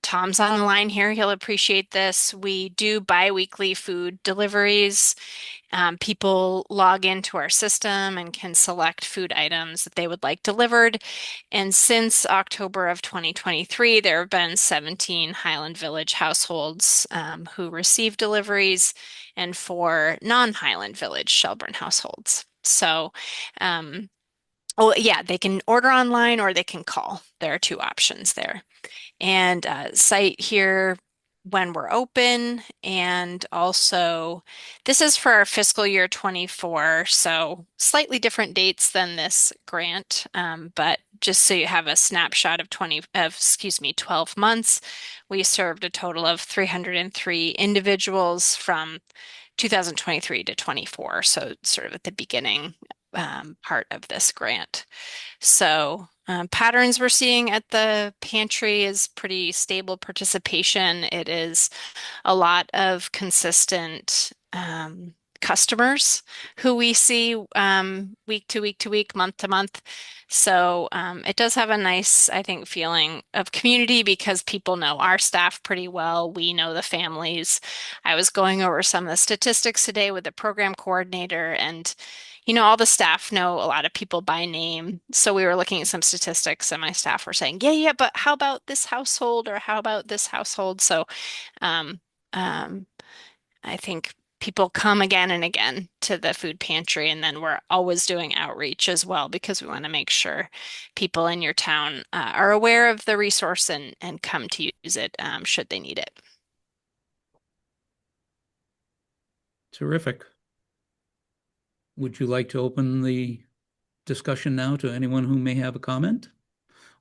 Tom's on the line here. He'll appreciate this. We do bi-weekly food deliveries. People log into our system and can select food items that they would like delivered. And since October of 2023, there have been 17 Highland Village households who receive deliveries, and 4 non-Highland Village Shelburne households. So, they can order online or they can call. There are 2 options there. And site here when we're open, and also this is for our fiscal year 24, so slightly different dates than this grant, but just so you have a snapshot of 12 months, we served a total of 303 individuals from 2023 to 24, so sort of at the beginning part of this grant. So patterns we're seeing at the pantry is pretty stable participation. It is a lot of consistent customers who we see week to week to week, month to month. So it does have a nice, I think, feeling of community because people know our staff pretty well. We know the families. I was going over some of the statistics today with the program coordinator, and all the staff know a lot of people by name. So we were looking at some statistics and my staff were saying, yeah, but how about this household, or how about this household? So I think people come again and again to the food pantry. And then we're always doing outreach as well because we want to make sure people in your town are aware of the resource and come to use it should they need it. Terrific. Would you like to open the discussion now to anyone who may have a comment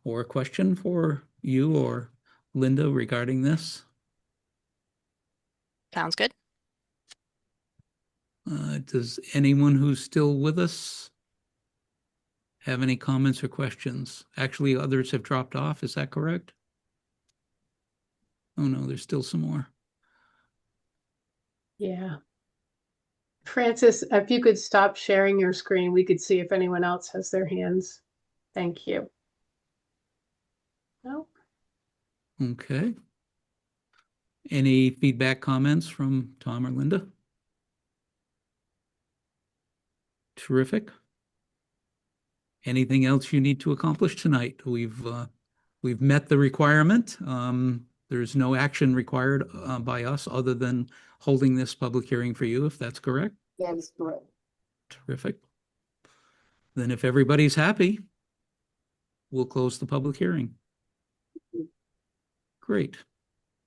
or a question for you or Linda regarding this? Sounds good. Does anyone who's still with us have any comments or questions? Actually, others have dropped off. Is that correct? Oh no, there's still some more. Yeah. Francis, if you could stop sharing your screen, we could see if anyone else has their hands. Thank you. No. Okay. Any feedback, comments from Tom or Linda? Terrific. Anything else you need to accomplish tonight? We've met the requirement. There's no action required by us other than holding this public hearing for you, if that's correct. That is correct. Terrific. Then if everybody's happy, we'll close the public hearing. Great.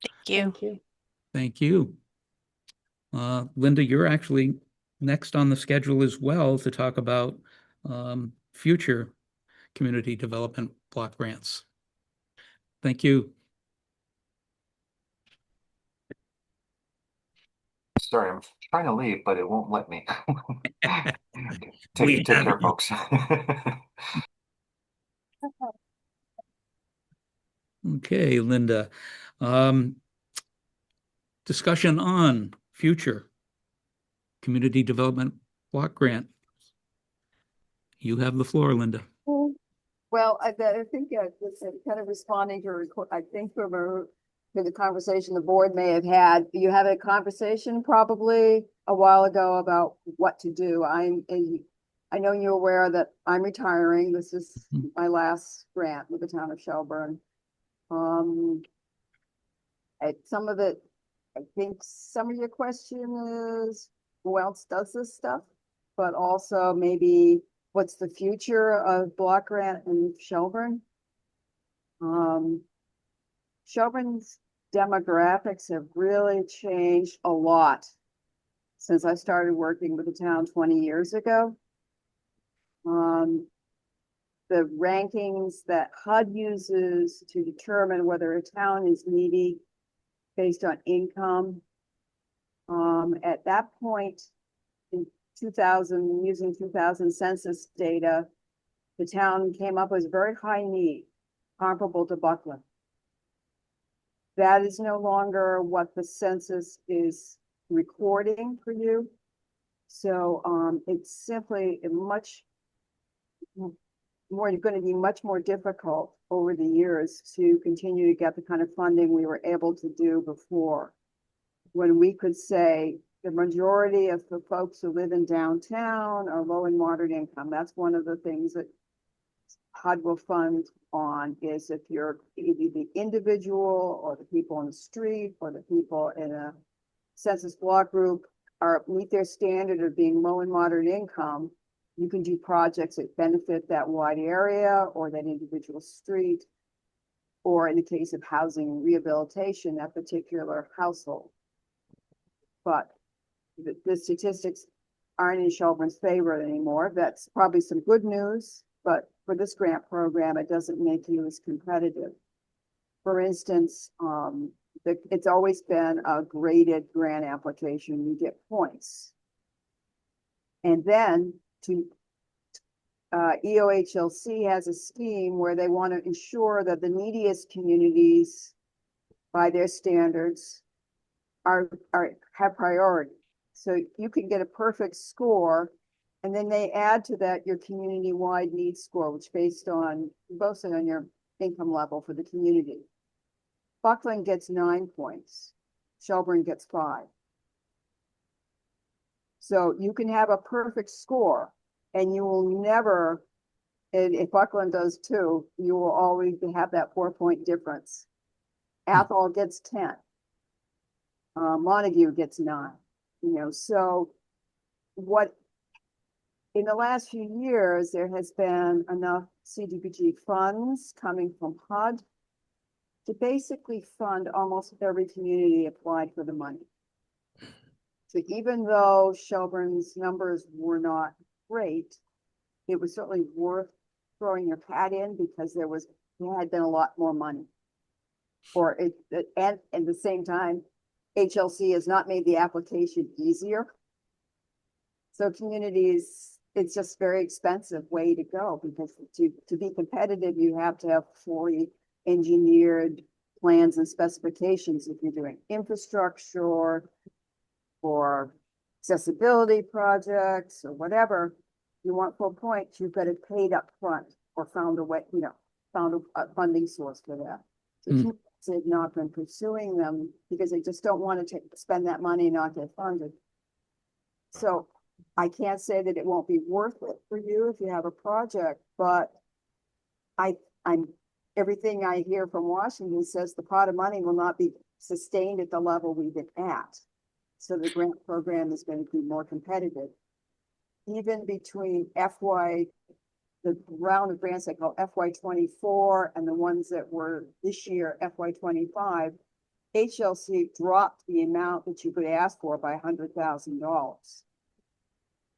Thank you. Thank you. Thank you. Linda, you're actually next on the schedule as well to talk about future community development block grants. Thank you. Sorry, I'm trying to leave, but it won't let me. We Take have care, you. folks. Okay, Linda. Discussion on future community development block grant. You have the floor, Linda. Well, I think this is kind of responding to, I think to the conversation the board may have had. You had a conversation probably a while ago about what to do. I know you're aware that I'm retiring. This is my last grant with the town of Shelburne. Some of it, I think some of your question is, who else does this stuff? But also maybe what's the future of block grant in Shelburne? Shelburne's demographics have really changed a lot since I started working with the town 20 years ago. The rankings that HUD uses to determine whether a town is needy based on income. At that point in 2000, using 2000 census data, the town came up with very high need, comparable to Buckland. That is no longer what the census is recording for you. So it's simply a much more, going to be much more difficult over the years to continue to get the kind of funding we were able to do before, when we could say the majority of the folks who live in downtown are low and moderate income. That's one of the things that HUD will fund on, is if you're either the individual or the people on the street or the people in a census block group are meet their standard of being low and moderate income, you can do projects that benefit that wide area or that individual street, or in the case of housing rehabilitation, that particular household. But the statistics aren't in Shelburne's favor anymore. That's probably some good news, but for this grant program, it doesn't make you as competitive. For instance, it's always been a graded grant application. You get points. And then EOHLC has a scheme where they want to ensure that the neediest communities, by their standards, have priority. So you can get a perfect score, and then they add to that your community-wide needs score, which based on mostly on your income level for the community. Buckland gets 9 points. Shelburne gets 5. So you can have a perfect score, and you will never, and if Buckland does too, you will always have that 4-point difference. Athol gets 10. Montague gets 9. So what, in the last few years, there has been enough CDBG funds coming from HUD to basically fund almost every community applied for the money. So even though Shelburne's numbers were not great, it was certainly worth throwing your hat in because there had been a lot more money. And at the same time, HLC has not made the application easier. So communities, it's just very expensive way to go because to be competitive, you have to have fully engineered plans and specifications if you're doing infrastructure or accessibility projects or whatever. You want full points, you've got it paid up front or found a way, found a funding source for that. So communities have not been pursuing them because they just don't want to spend that money and not get funded. So I can't say that it won't be worth it for you if you have a project, but everything I hear from Washington says the pot of money will not be sustained at the level we've been at. So the grant program is going to be more competitive. Even between the round of grants I call FY24 and the ones that were this year, FY25, HLC dropped the amount that you could ask for by $100,000.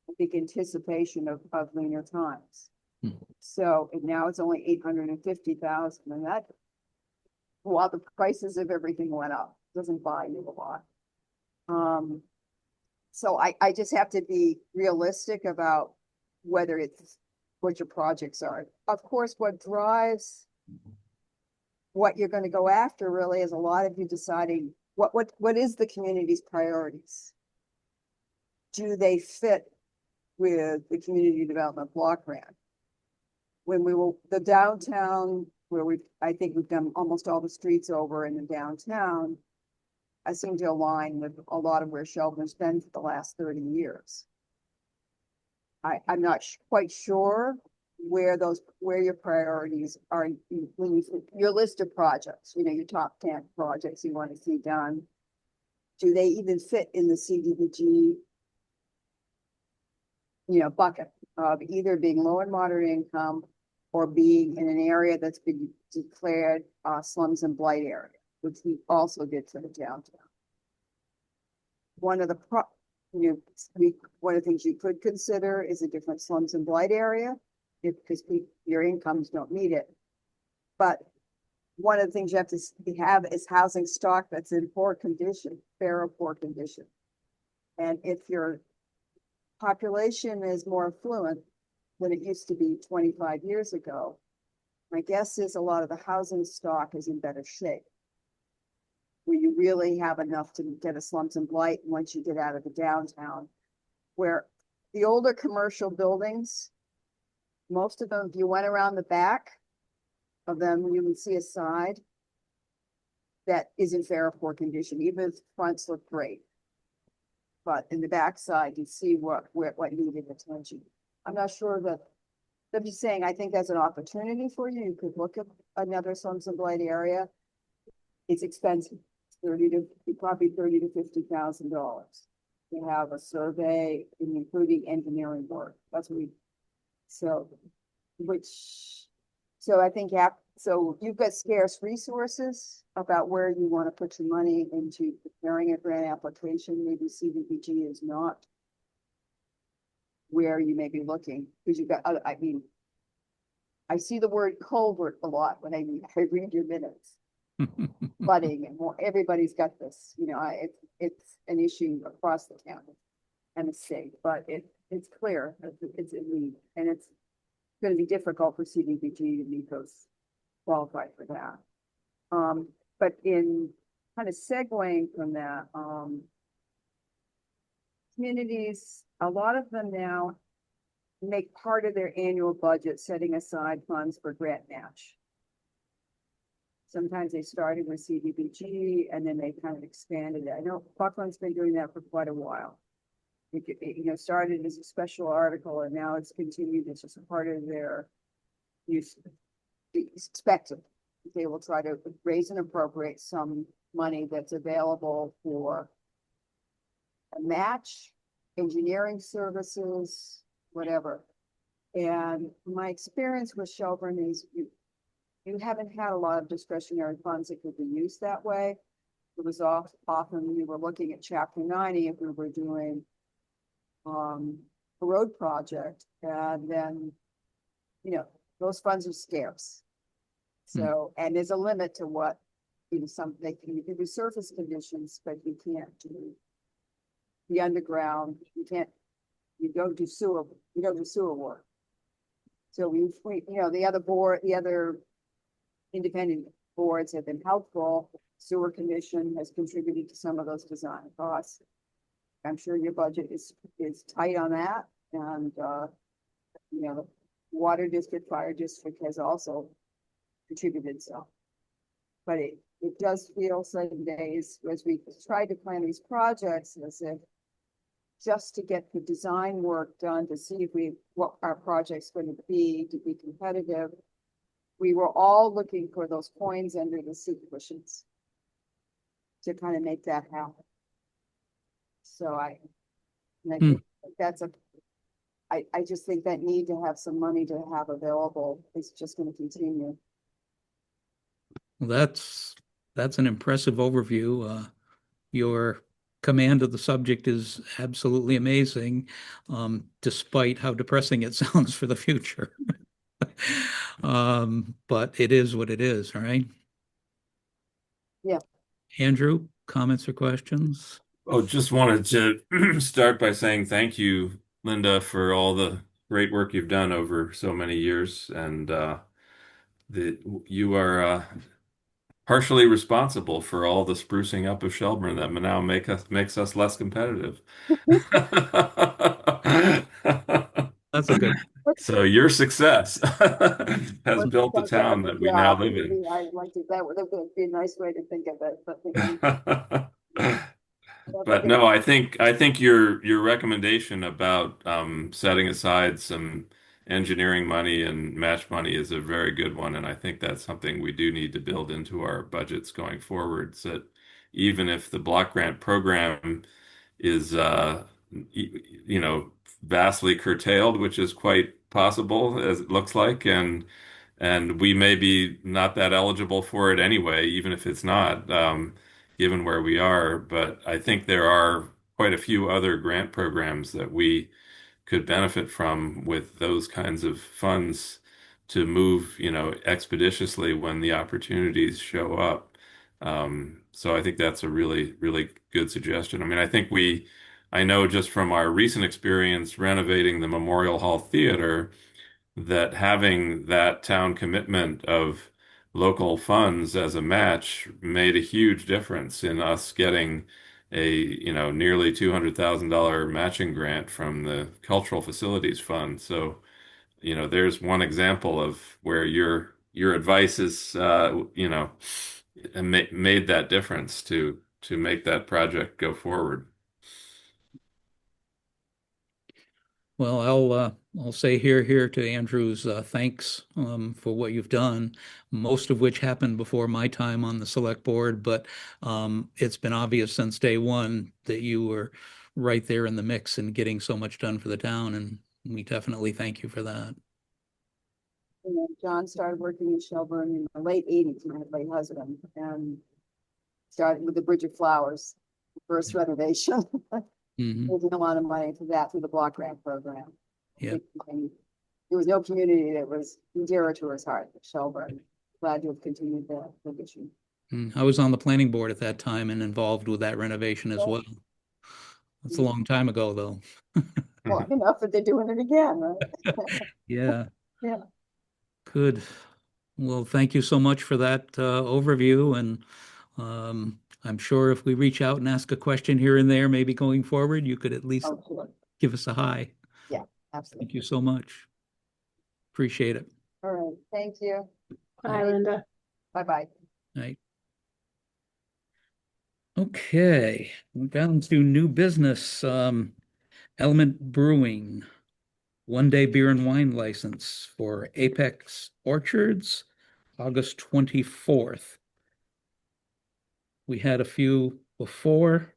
I think anticipation of leaner times. So now it's only 850,000, and that, while the prices of everything went up, doesn't buy you a lot. So I just have to be realistic about whether it's what your projects are. Of course, what drives what you're going to go after really is a lot of you deciding what is the community's priorities. Do they fit with the community development block grant? When the downtown, where I think we've done almost all the streets over in the downtown, I seem to align with a lot of where Shelburne's been for the last 30 years. I'm not quite sure where your priorities are when your list of projects, your top 10 projects you want to see done. Do they even fit in the CDBG, bucket of either being low and moderate income or being in an area that's been declared slums and blight area, which we also did for the downtown. One of the things you could consider is a different slums and blight area, because your incomes don't meet it. But one of the things you have to have is housing stock that's in poor condition, fair or poor condition. And if your population is more affluent than it used to be 25 years ago, my guess is a lot of the housing stock is in better shape, where you really have enough to get a slums and blight once you get out of the downtown, where the older commercial buildings, most of them, if you went around the back of them, you would see a side that is in fair or poor condition, even if the fronts look great. But in the back side, you see what needed attention. I'm not sure that, I'm just saying, I think that's an opportunity for you. You could look at another slums and blight area. It's expensive. Probably $30,000 to $50,000 to have a survey, including engineering work. That's what so I think so you've got scarce resources about where you want to put your money into preparing a grant application. Maybe CDBG is not where you may be looking, because you've got I see the word culvert a lot when I read your minutes. Flooding and more, everybody's got this, it's an issue across the county and the state, but it's clear it's in need, and it's going to be difficult for CDBG to meet those, qualified for that. But in kind of segueing from that, communities, a lot of them now make part of their annual budget setting aside funds for grant match. Sometimes they started with CDBG and then they kind of expanded it. I know Buckland's been doing that for quite a while. It started as a special article and now it's continued as just a part of their use. Expected they will try to raise and appropriate some money that's available for a match, engineering services, whatever. And my experience with Shelburne is you haven't had a lot of discretionary funds that could be used that way. It was often we were looking at Chapter 90 if we were doing a road project, and then, you know, those funds are scarce. So, and there's a limit to what, you know, you can do surface conditions, but you can't do the underground, you don't do sewer work. So we, you know, the other independent boards have been helpful. Sewer Commission has contributed to some of those design costs. I'm sure your budget is tight on that, and you know, the Water District, Fire District has also contributed some. But it does feel some days as we try to plan these projects as if just to get the design work done to see if what our project's going to be competitive. We were all looking for those coins under the seat cushions to kind of make that happen. So I think I just think that need to have some money to have available is just going to continue. Well, that's an impressive overview. Your command of the subject is absolutely amazing, despite how depressing it sounds for the future. But it is what it is, right? Yeah. Andrew, comments or questions? Oh, just wanted to start by saying thank you, Linda, for all the great work you've done over so many years, and you are partially responsible for all the sprucing up of Shelburne that now makes us less competitive. That's a good. So your success has built the town that we now live in. I like it. That would be a nice way to think of it. But no, I think your recommendation about setting aside some engineering money and match money is a very good one, and I think that's something we do need to build into our budgets going forward. So that even if the block grant program is you know, vastly curtailed, which is quite possible as it looks like, and we may be not that eligible for it anyway, even if it's not, given where we are. But I think there are quite a few other grant programs that we could benefit from with those kinds of funds to move, you know, expeditiously when the opportunities show up. So I think that's a really, really good suggestion. I mean, I know just from our recent experience renovating the Memorial Hall Theater, that having that town commitment of local funds as a match made a huge difference in us getting a, you know, nearly $200,000 matching grant from the Cultural Facilities Fund. So, you know, there's one example of where your advice is, you know, made that difference to make that project go forward. Well, I'll say here to Andrew's thanks for what you've done, most of which happened before my time on the select board, but it's been obvious since day one that you were right there in the mix and getting so much done for the town, and we definitely thank you for that. You know, John started working in Shelburne in the late 80s, my late husband, and started with the Bridge of Flowers, the first renovation. Mhm. Making a lot of money for that through the block grant program. Yeah. There was no community that was dearer to his heart, Shelburne. Glad to have continued the tradition. I was on the planning board at that time and involved with that renovation as well. That's a long time ago, though. Long enough that they're doing it again, right? Yeah. Yeah. Good. Well, thank you so much for that overview. And I'm sure if we reach out and ask a question here and there, maybe going forward, you could at least Oh, sure. give us a hi. Yeah, absolutely. Thank you so much. Appreciate it. All right. Thank you. Bye, Linda. Bye-bye. Right. Okay, we're down to new business. Element Brewing, one-day beer and wine license for Apex Orchards, August 24th. We had a few before.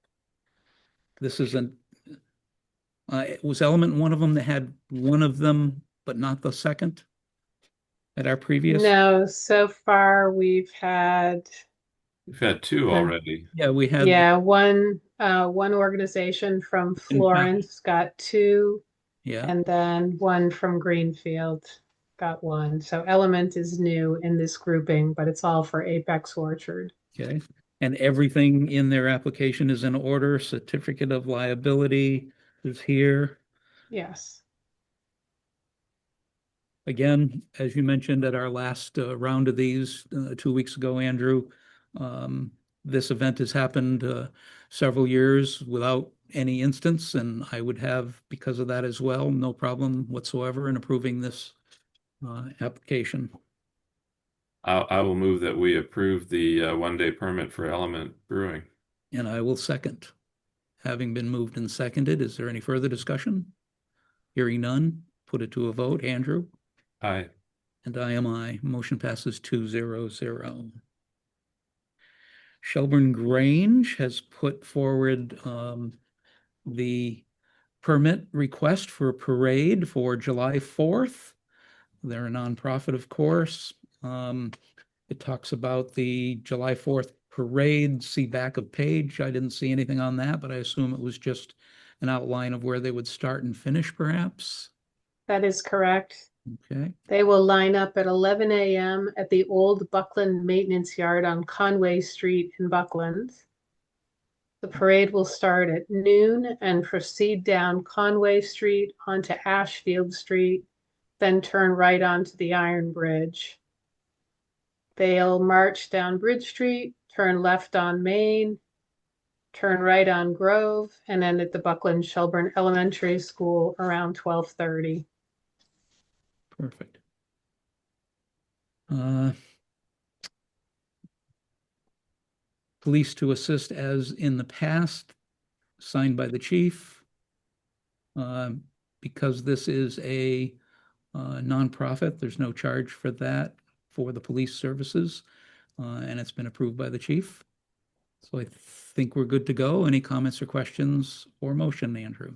This is was Element one of them that had one of them, but not the second at our previous? No, so far we've had, We've had two uh, already. Yeah, we had yeah, one organization from In fact- Florence got two, yeah, and then one from Greenfield got one. So Element is new in this grouping, but it's all for Apex Orchard. okay. And everything in their application is in order. Certificate of liability is here. Yes. Again, as you mentioned at our last round of these 2 weeks ago, Andrew, this event has happened several years without any instance, and I would have, because of that as well, no problem whatsoever in approving this application. I will move that we approve the one-day permit for Element Brewing. And I will second. Having been moved and seconded, is there any further discussion? Hearing none, put it to a vote. Andrew? Aye. And I am aye. Motion passes 2-0-0. Shelburne Grange has put forward the permit request for a parade for July 4th. They're a nonprofit, of course. It talks about the July 4th parade. See back of page. I didn't see anything on that, but I assume it was just an outline of where they would start and finish, perhaps. That is correct. Okay. They will line up at 11 a.m. at the old Buckland Maintenance Yard on Conway Street in Buckland. The parade will start at noon and proceed down Conway Street onto Ashfield Street, then turn right onto the Iron Bridge. They'll march down Bridge Street, turn left on Main, turn right on Grove, and end at the Buckland Shelburne Elementary School around 12:30. Perfect. Police to assist as in the past, signed by the chief. Because this is a nonprofit, there's no charge for that for the police services, and it's been approved by the chief. So I think we're good to go. Any comments or questions or motion, Andrew?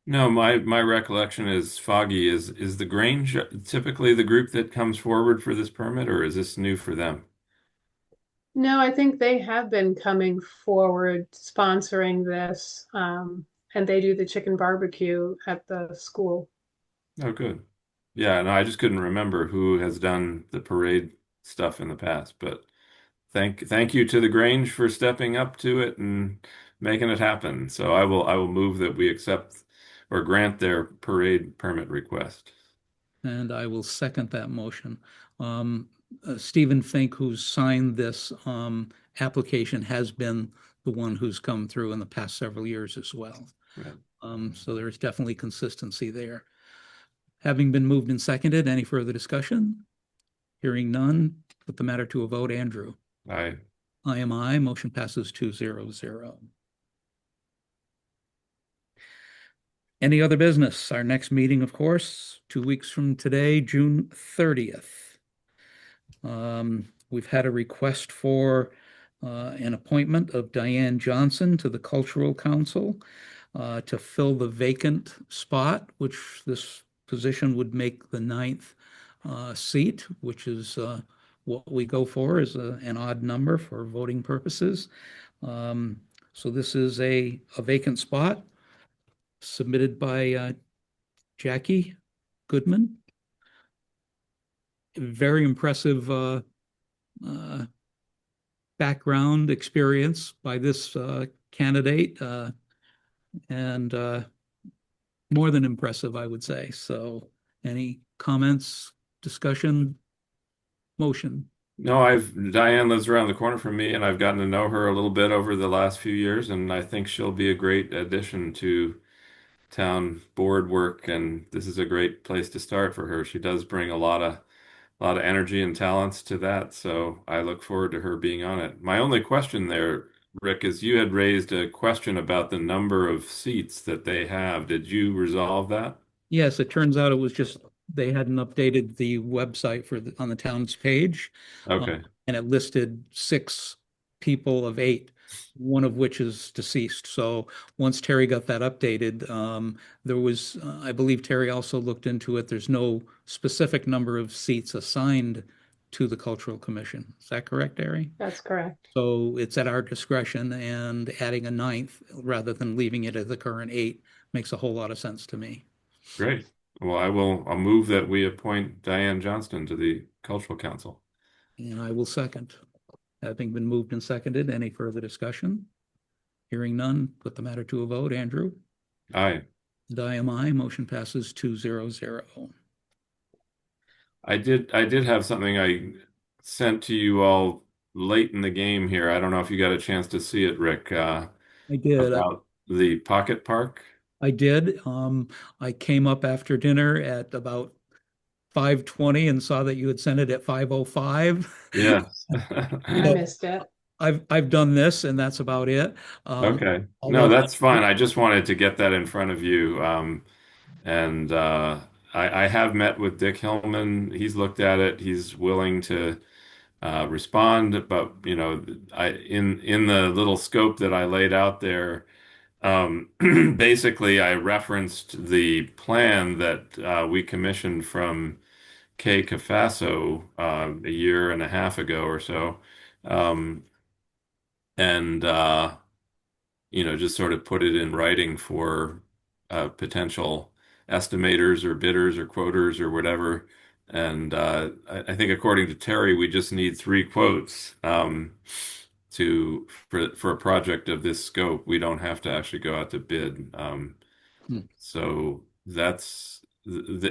No, my recollection is foggy. Is the Grange typically the group that comes forward for this permit, or is this new for them? No, I think they have been coming forward sponsoring this, and they do the chicken barbecue at the school. Oh, good. Yeah, no, I just couldn't remember who has done the parade stuff in the past, but thank you to the Grange for stepping up to it and making it happen. So I will move that we accept or grant their parade permit request. And I will second that motion. Stephen Fink, who's signed this application, has been the one who's come through in the past several years as well. Right. So there's definitely consistency there. Having been moved and seconded, any further discussion? Hearing none, put the matter to a vote. Andrew? Aye. I am aye. Motion passes 2-0-0. Any other business? Our next meeting, of course, 2 weeks from today, June 30th. We've had a request for an appointment of Diane Johnson to the Cultural Council to fill the vacant spot, which this position would make the 9th seat, which is what we go for, is an odd number for voting purposes. So this is a vacant spot submitted by Jackie Goodman. Very impressive background experience by this candidate, and more than impressive, I would say. So any comments, discussion, motion? No, Diane lives around the corner from me, and I've gotten to know her a little bit over the last few years, and I think she'll be a great addition to town board work, and this is a great place to start for her. She does bring a lot of energy and talents to that, so I look forward to her being on it. My only question there, Rick, is you had raised a question about the number of seats that they have. Did you resolve that? Yes, it turns out it was just they hadn't updated the website on the town's page. Okay. And it listed 6 people of 8. one of which is deceased. So once Terry got that updated, there was, I believe Terry also looked into it. There's no specific number of seats assigned to the Cultural Commission. Is that correct, Terry? That's correct. So it's at our discretion, and adding a ninth rather than leaving it at the current 8 makes a whole lot of sense to me. Great. Well, I'll move that we appoint Diane Johnston to the Cultural Council. And I will second. Having been moved and seconded, any further discussion? Hearing none, put the matter to a vote. Andrew? Aye. And I am aye. Motion passes 2-0-0. I did have something I sent to you all late in the game here. I don't know if you got a chance to see it, Rick, I did. about the Pocket Park. I did. I came up after dinner at about 5:20 and saw that you had sent it at 5:05. Yes. I missed it. I've done this, and that's about it. Okay. No, although that's fine. I just wanted to get that in front of you. And I have met with Dick Hillman. He's looked at it. He's willing to respond, but in the little scope that I laid out there, basically I referenced the plan that we commissioned from Kay Cafasso a year and a half ago or so, and just sort of put it in writing for potential estimators or bidders or quoters or whatever. And I think according to Terry, we just need 3 quotes for a project of this scope. We don't have to actually go out to bid. So that's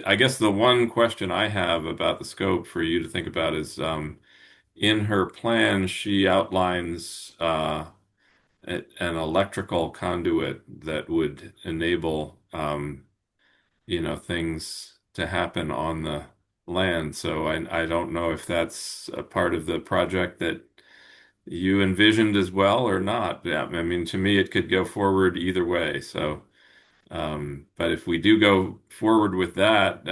I guess the one question I have about the scope for you to think about is in her plan, she outlines an electrical conduit that would enable things to happen on the land. So I don't know if that's a part of the project that you envisioned as well or not. Yeah, I mean, to me, it could go forward either way. So, but if we do go forward with that,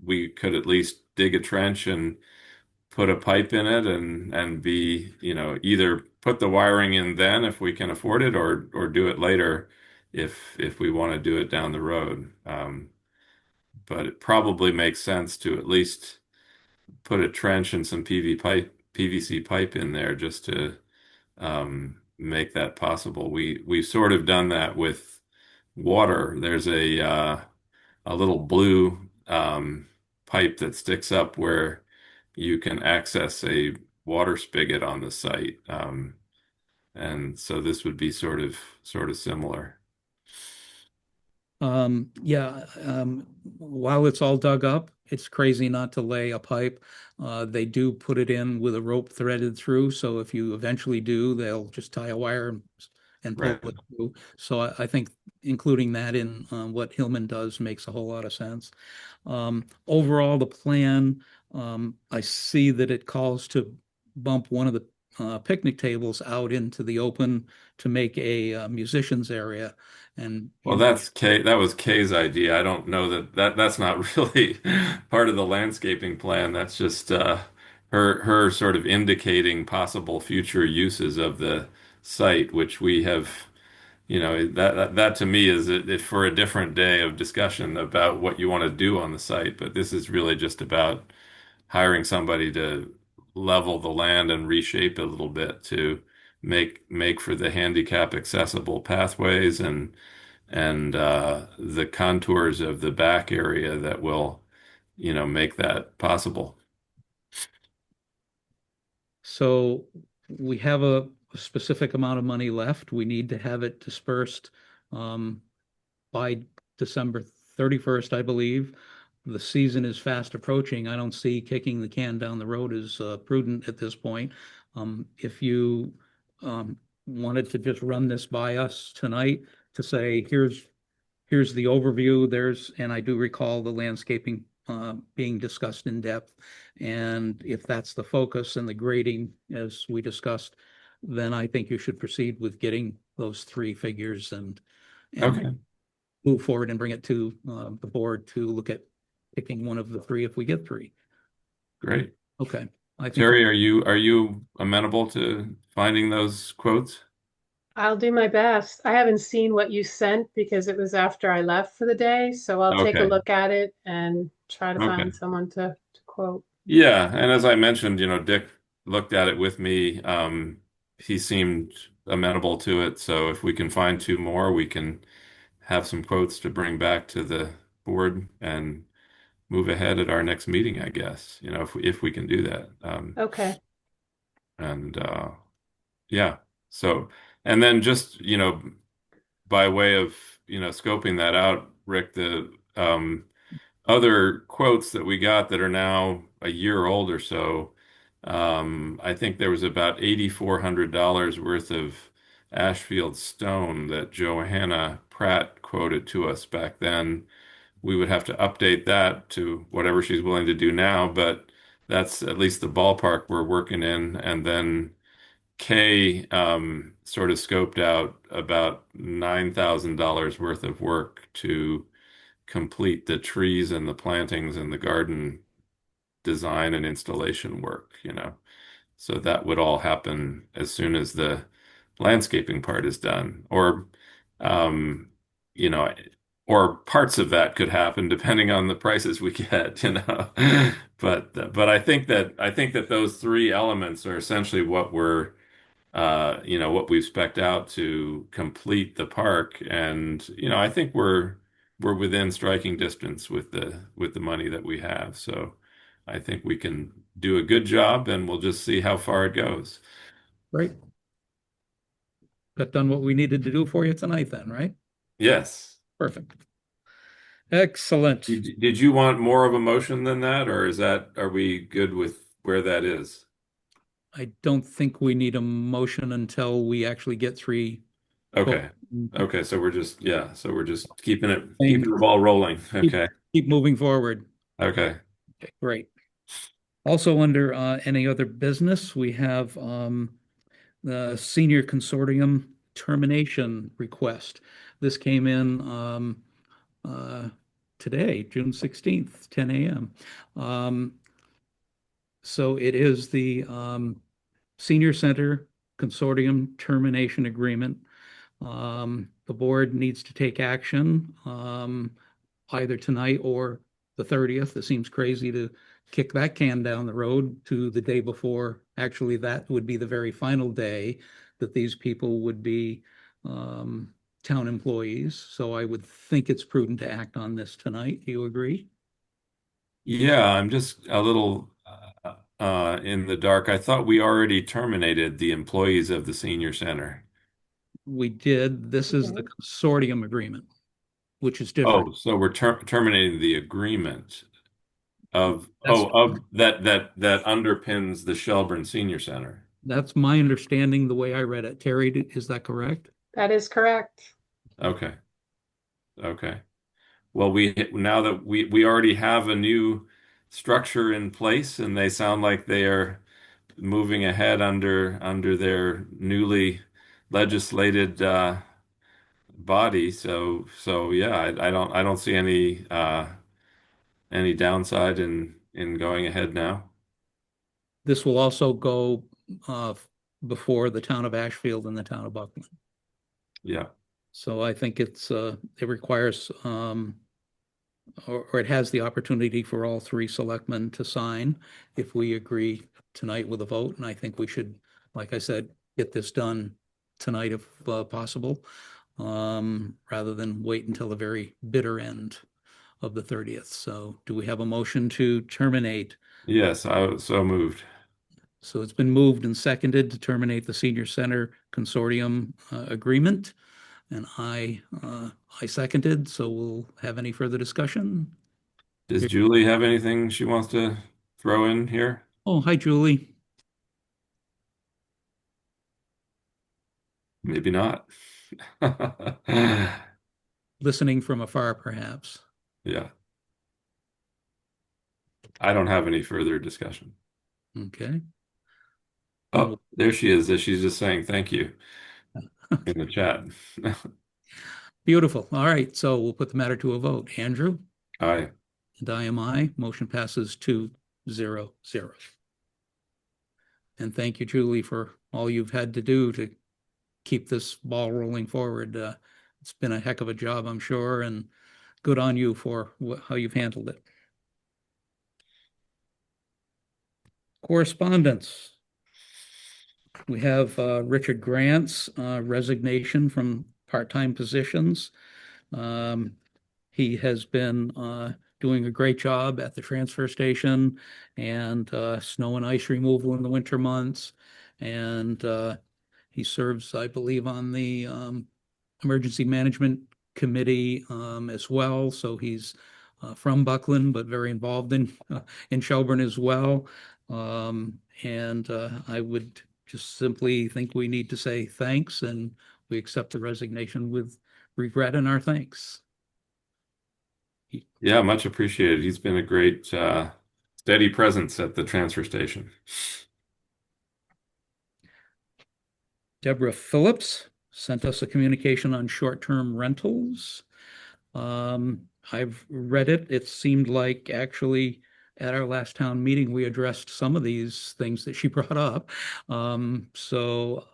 we could at least dig a trench and put a pipe in it and be, either put the wiring in then if we can afford it, or do it later if we want to do it down the road. But it probably makes sense to at least put a trench and some PVC pipe in there just to make that possible. We've sort of done that with water. There's a little blue pipe that sticks up where you can access a water spigot on the site. And so this would be sort of similar. Yeah, while it's all dug up, it's crazy not to lay a pipe. They do put it in with a rope threaded through, so if you eventually do, they'll just tie a wire and pull Right. it through. So I think including that in what Hillman does makes a whole lot of sense. Overall, the plan, I see that it calls to bump one of the picnic tables out into the open to make a musician's area. And Well, that was Kay's idea. I don't know that's not really part of the landscaping plan. That's just her sort of indicating possible future uses of the site, which we have, that to me is it for a different day of discussion about what you want to do on the site. But this is really just about hiring somebody to level the land and reshape it a little bit to make for the handicap accessible pathways and the contours of the back area that will, make that possible. so we have a specific amount of money left. We need to have it dispersed by December 31st, I believe. The season is fast approaching. I don't see kicking the can down the road as prudent at this point. If you wanted to just run this by us tonight to say, here's the overview, and I do recall the landscaping being discussed in depth. And if that's the focus and the grading, as we discussed, then I think you should proceed with getting those 3 figures and Okay. move forward and bring it to the board to look at picking one of the 3 if we get 3. Great. Okay. I think Terry, are you amenable to finding those quotes? I'll do my best. I haven't seen what you sent because it was after I left for the day, so I'll take a Okay. look at it and try to Okay. find someone to quote. Yeah, and as I mentioned, Dick looked at it with me. He seemed amenable to it. So if we can find two more, we can have some quotes to bring back to the board and move ahead at our next meeting, I guess, if we can do that. Okay. And yeah, so and then just, by way of, scoping that out, Rick, the other quotes that we got that are now a year old or so, I think there was about $8,400 worth of Ashfield stone that Johanna Pratt quoted to us back then. We would have to update that to whatever she's willing to do now, but that's at least the ballpark we're working in. And then Kay sort of scoped out about $9,000 worth of work to complete the trees and the plantings and the garden design and installation work. So that would all happen as soon as the landscaping part is done, um, you know, or parts of that could happen depending on the prices we get. But I think that those three elements are essentially what we've spec'd out to complete the park. And, I think we're within striking distance with the money that we have. So I think we can do a good job and we'll just see how far it goes. great. Got done what we needed to do for you tonight then, right? Yes. Perfect. Excellent. Did you want more of a motion than that, or are we good with where that is? I don't think we need a motion until we actually get three. Okay. quotes. Okay. So we're just keeping the ball rolling. Okay. Keep moving forward. Okay. Okay, great. Also under any other business, we have the senior consortium termination request. This came in today, June 16th, 10 a.m. So it is the Senior Center Consortium Termination Agreement. The board needs to take action either tonight or the 30th. It seems crazy to kick that can down the road to the day before. Actually, that would be the very final day that these people would be town employees. So I would think it's prudent to act on this tonight. Do you agree? Yeah, I'm just a little in the dark. I thought we already terminated the employees of the senior center. We did. This is the Okay. consortium agreement, which is different. Oh, so we're terminating the agreement of That's that underpins the Shelburne Senior Center. that's my understanding, the way I read it. Terry, is that correct? That is correct. Okay. Okay. Well, now that we already have a new structure in place, and they sound like they are moving ahead under their newly legislated body. So yeah, I don't see any downside in going ahead now. This will also go uh, before the town of Ashfield and the town of Buckland. Yeah. So I think it requires or it has the opportunity for all three selectmen to sign if we agree tonight with a vote. And I think we should, like I said, get this done tonight if possible, rather than wait until the very bitter end of the 30th. So do we have a motion to terminate? Yes, I was so moved. So it's been moved and seconded to terminate the Senior Center Consortium agreement. And I seconded, so we'll have any further discussion. Does Julie have anything she wants to throw in here? Oh, hi, Julie. Maybe not. Listening from afar, perhaps. Yeah. I don't have any further discussion. Okay. Oh, there she is. She's just saying thank you in the chat. Beautiful. All right, so we'll put the matter to a vote. Andrew? Aye. And I am aye. Motion passes 2-0-0. And thank you, Julie, for all you've had to do to keep this ball rolling forward. It's been a heck of a job, I'm sure, and good on you for how you've handled it. Correspondence. We have Richard Grant's resignation from part-time positions. Um, he has been doing a great job at the transfer station and snow and ice removal in the winter months. And he serves, I believe, on the Emergency Management Committee as well. So he's from Buckland, but very involved in Shelburne as well. And I would just simply think we need to say thanks, and we accept the resignation with regret and our thanks. Yeah, much appreciated. He's been a great, steady presence at the transfer station. Deborah Phillips sent us a communication on short-term rentals. I've read it. It seemed like actually at our last town meeting, we addressed some of these things that she brought up. So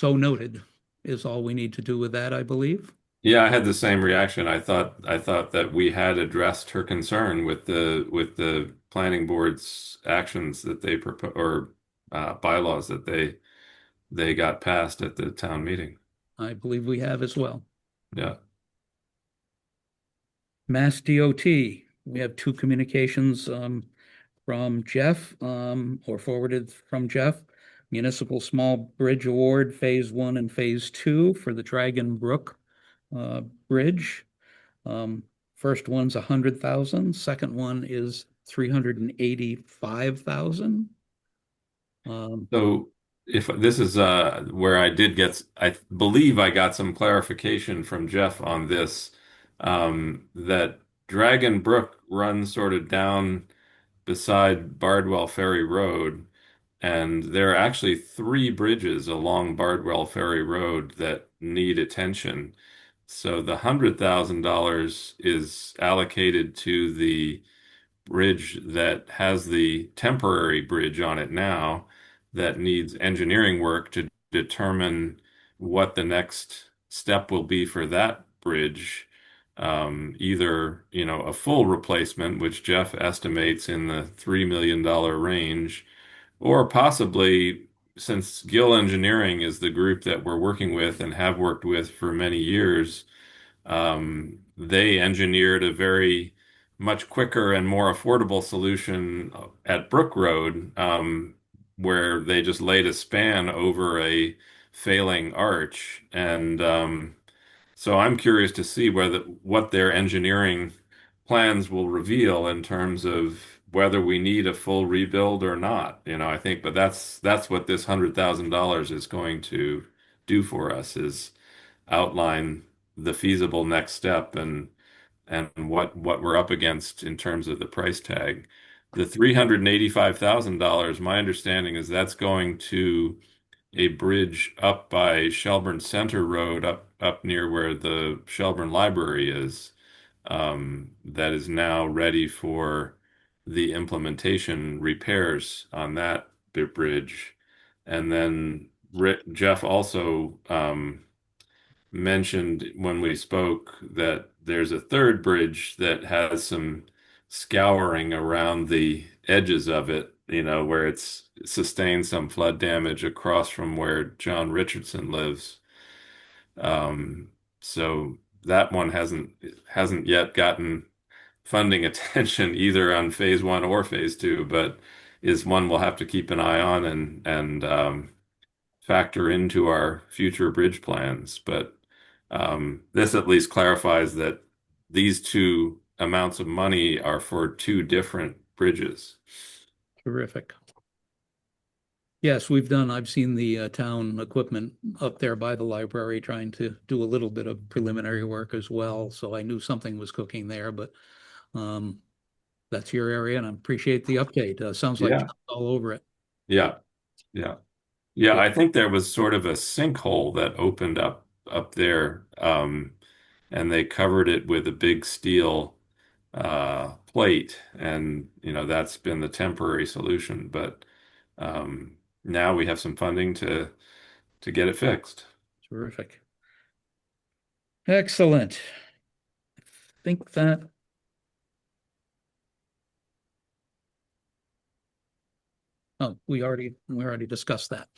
noted is all we need to do with that, I believe. Yeah, I had the same reaction. I thought that we had addressed her concern with the planning board's actions that they propose or bylaws that they got passed at the town meeting. I believe we have as well. Yeah. Mass DOT, we have two communications from Jeff or forwarded from Jeff. Municipal Small Bridge Award Phase 1 and Phase 2 for the Dragon Brook Bridge. First one's 100,000. Second one is 385,000. So if this is where I believe I got some clarification from Jeff on this, that Dragon Brook runs sort of down beside Bardwell Ferry Road, and there are actually three bridges along Bardwell Ferry Road that need attention. So the $100,000 is allocated to the bridge that has the temporary bridge on it now that needs engineering work to determine what the next step will be for that bridge. Either, a full replacement, which Jeff estimates in the $3 million range, or possibly, since Gill Engineering is the group that we're working with and have worked with for many years, they engineered a very much quicker and more affordable solution at Brook Road, where they just laid a span over a failing arch. And so I'm curious to see what their engineering plans will reveal in terms of whether we need a full rebuild or not. I think, but that's what this $100,000 is going to do for us, is outline the feasible next step and what we're up against in terms of the price tag. The $385,000, my understanding is that's going to a bridge up by Shelburne Center Road, up near where the Shelburne Library is, that is now ready for the implementation repairs on that bridge. And then Jeff also mentioned when we spoke that there's a third bridge that has some scouring around the edges of it, where it's sustained some flood damage across from where John Richardson lives. So that one hasn't yet gotten funding attention either on phase 1 or phase 2, but is one we'll have to keep an eye on and factor into our future bridge plans. But this at least clarifies that these two amounts of money are for two different bridges. Terrific. Yes, I've seen the town equipment up there by the library trying to do a little bit of preliminary work as well. So I knew something was cooking there, but that's your area and I appreciate the update. Sounds like John's all over it. Yeah. Yeah. Yeah. I think there was sort of a sinkhole that opened up there, and they covered it with a big steel plate, and that's been the temporary solution. But now we have some funding to get it fixed. Terrific. Excellent. I think that we already discussed that.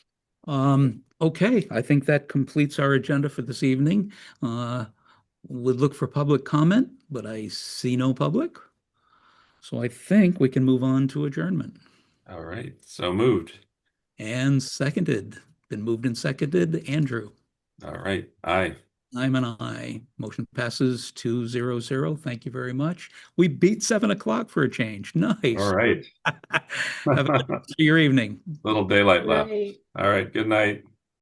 Okay, I think that completes our agenda for this evening. Would look for public comment, but I see no public. So I think we can move on to adjournment. All right, so moved. And seconded. Been moved and seconded. Andrew. All right, aye. I'm an aye. Motion passes 2-0-0. Thank you very much. We beat 7 o'clock for a change. Nice. All right. Have a good rest of your evening. Little daylight left. Right. All right, good night.